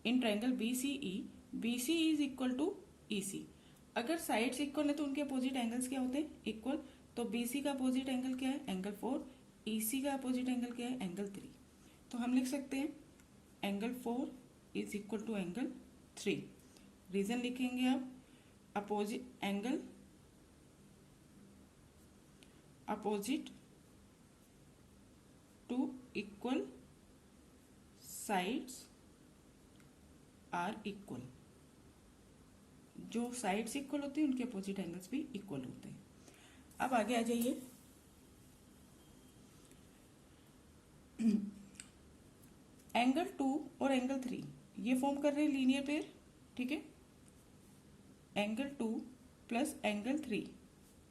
in triangle BCE, BC is equal to EC। अगर साइड्स इक्वल है तो उनके अपोजिट एंगल्स क्या होते हैं, इक्वल। तो BC का अपोजिट एंगल क्या है, एंगल 4, EC का अपोजिट एंगल क्या है, एंगल 3। तो हम लिख सकते हैं angle 4 is equal to angle 3। Reason लिखेंगे आप, opposite angle, opposite to equal sides are equal. जो साइड्स इक्वल होती है उनके अपोजिट एंगल्स भी इक्वल होते हैं। अब आगे आ जाइए, एंगल 2 और एंगल 3 ये फॉर्म कर रहे हैं लीनियर पेयर। ठीक है, angle 2 plus angle 3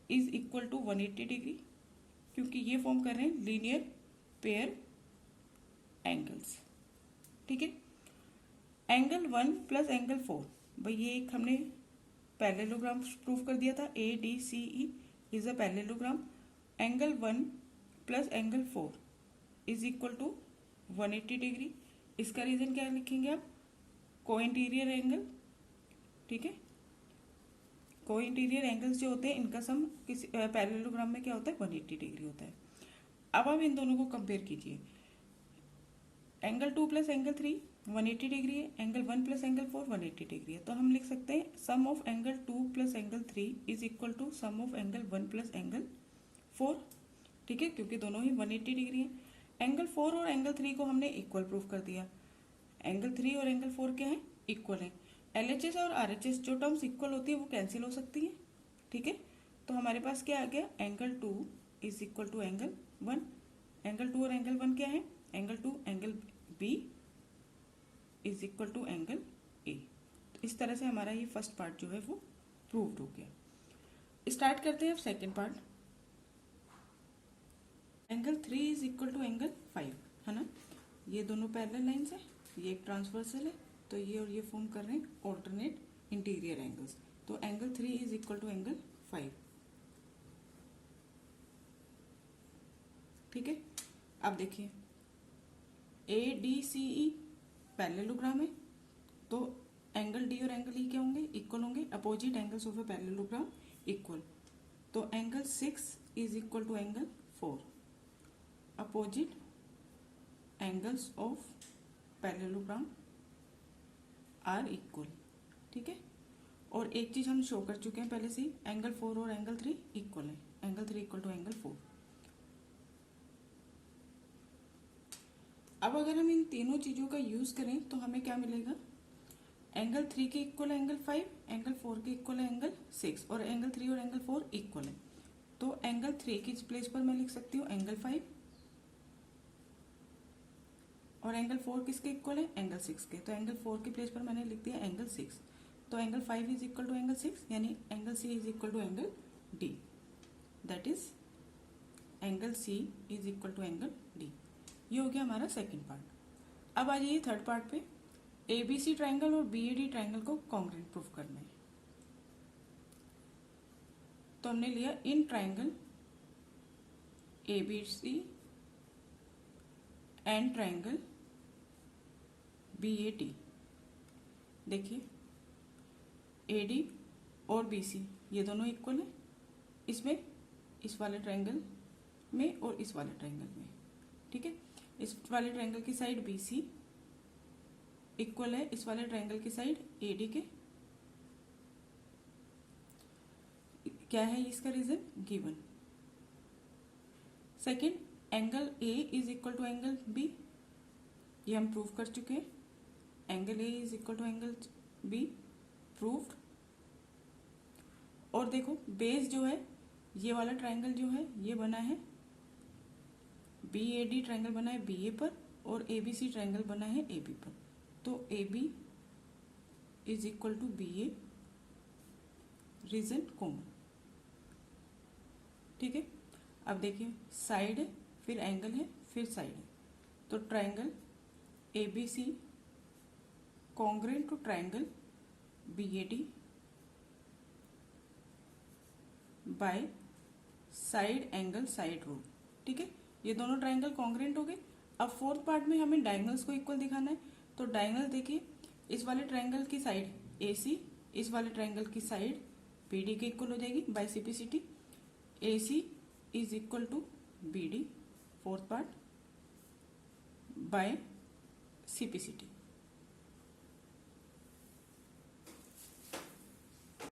is equal to 180 degree, क्योंकि ये फॉर्म कर रहे हैं लीनियर पेयर एंगल्स। ठीक है, एंगल 1 प्लस एंगल 4, भाई ये एक हमने पैरेललोग्राम प्रूव कर दिया था, ADCE is a parallelogram. Angle 1 plus angle 4 is equal to 180 degree. इसका रीजन क्या लिखेंगे आप, को इंटीरियर एंगल। ठीक है, को इंटीरियर एंगल्स जो होते हैं इनका सम किसी पैरेललोग्राम में क्या होता है, 180 डिग्री होता है। अब आप इन दोनों को कंपेयर कीजिए, एंगल 2 प्लस एंगल 3 180 डिग्री है, एंगल 1 प्लस एंगल 4 180 डिग्री है। तो हम लिख सकते हैं sum of angle 2 plus angle 3 is equal to sum of angle 1 plus angle 4। ठीक है, क्योंकि दोनों ही 180 डिग्री है। एंगल 4 और एंगल 3 को हमने इक्वल प्रूफ कर दिया, एंगल 3 और एंगल 4 क्या है, इक्वल है। LHS और RHS जो टर्म्स इक्वल होती है वो कैंसिल हो सकती है। ठीक है, तो हमारे पास क्या आ गया, angle 2 is equal to angle 1। Angle 2 और एंगल 1 क्या है, angle 2 angle B is equal to angle A। तो इस तरह से हमारा ये फर्स्ट पार्ट जो है वो प्रूव्ड हो गया। स्टार्ट करते हैं अब second part. Angle 3 is equal to angle 5 है ना, ये दोनों पैरेलल लाइंस है, ये एक ट्रांसवर्सल है, तो ये और ये फॉर्म कर रहे हैं ऑल्टरनेट इंटीरियर एंगल्स। तो angle 3 is equal to angle 5। ठीक है, अब देखिए ADCE पैरेललोग्राम है, तो एंगल D और एंगल E क्या होंगे, इक्वल होंगे। Opposite angles of a parallelogram equal, तो angle 6 is equal to angle 4। Opposite angles of parallelogram are equal. ठीक है, और एक चीज हम शो कर चुके हैं पहले से ही, एंगल 4 और एंगल 3 इक्वल है, एंगल 3 इक्वल टू एंगल 4। अब अगर हम इन तीनों चीजों का यूज करें तो हमें क्या मिलेगा, एंगल 3 के इक्वल है एंगल 5, एंगल 4 के इक्वल है एंगल 6, और एंगल 3 और एंगल 4 इक्वल है। तो एंगल 3 की प्लेस पर मैं लिख सकती हूँ एंगल 5, और एंगल 4 किसके इक्वल है, एंगल 6 के, तो एंगल 4 की प्लेस पर मैंने लिख दिया एंगल 6। तो angle 5 is equal to angle 6, यानी angle C is equal to angle D, that is angle C is equal to angle D। ये हो गया हमारा सेकेंड पार्ट। अब आ जाइए थर्ड पार्ट पे। एबीसी ट्राइंगल और बीएडी ट्राइंगल को कॉन्ग्रुएंट प्रूफ करना है। तो हमने लिया in triangle ABC and triangle BOD. देखिए एडी और बीसी ये दोनों इक्वल है, इसमें इस वाले ट्राइंगल में और इस वाले ट्राइंगल में, ठीक है। इस वाले ट्राइंगल की साइड बीसी इक्वल है इस वाले ट्राइंगल की साइड एडी के। क्या है इसका reason? Given. Second, angle A is equal to angle B, ये हम प्रूव कर चुके हैं। Angle A is equal to angle B, proved. और देखो बेस जो है ये वाला ट्राइंगल जो है ये बना है बी ए डी ट्राइंगल बना है बी ए पर, और ए बी सी ट्राइंगल बना है ए बी पर। तो A B is equal to B A, reason common, ठीक है। अब देखिए साइड है, फिर एंगल है, फिर साइड है, तो triangle A B C congruent to triangle B A D by side angle side rule, ठीक है। ये दोनों ट्राइंगल कॉन्ग्रुएंट हो गए। अब फोर्थ पार्ट में हमें डायगोनल्स को इक्वल दिखाना है। तो डायगोनल देखिए इस वाले ट्राइंगल की साइड ए सी इस वाले ट्राइंगल की साइड बी डी के इक्वल हो जाएगी by CPCT. A C is equal to B D, fourth part, by सिपिसिटी।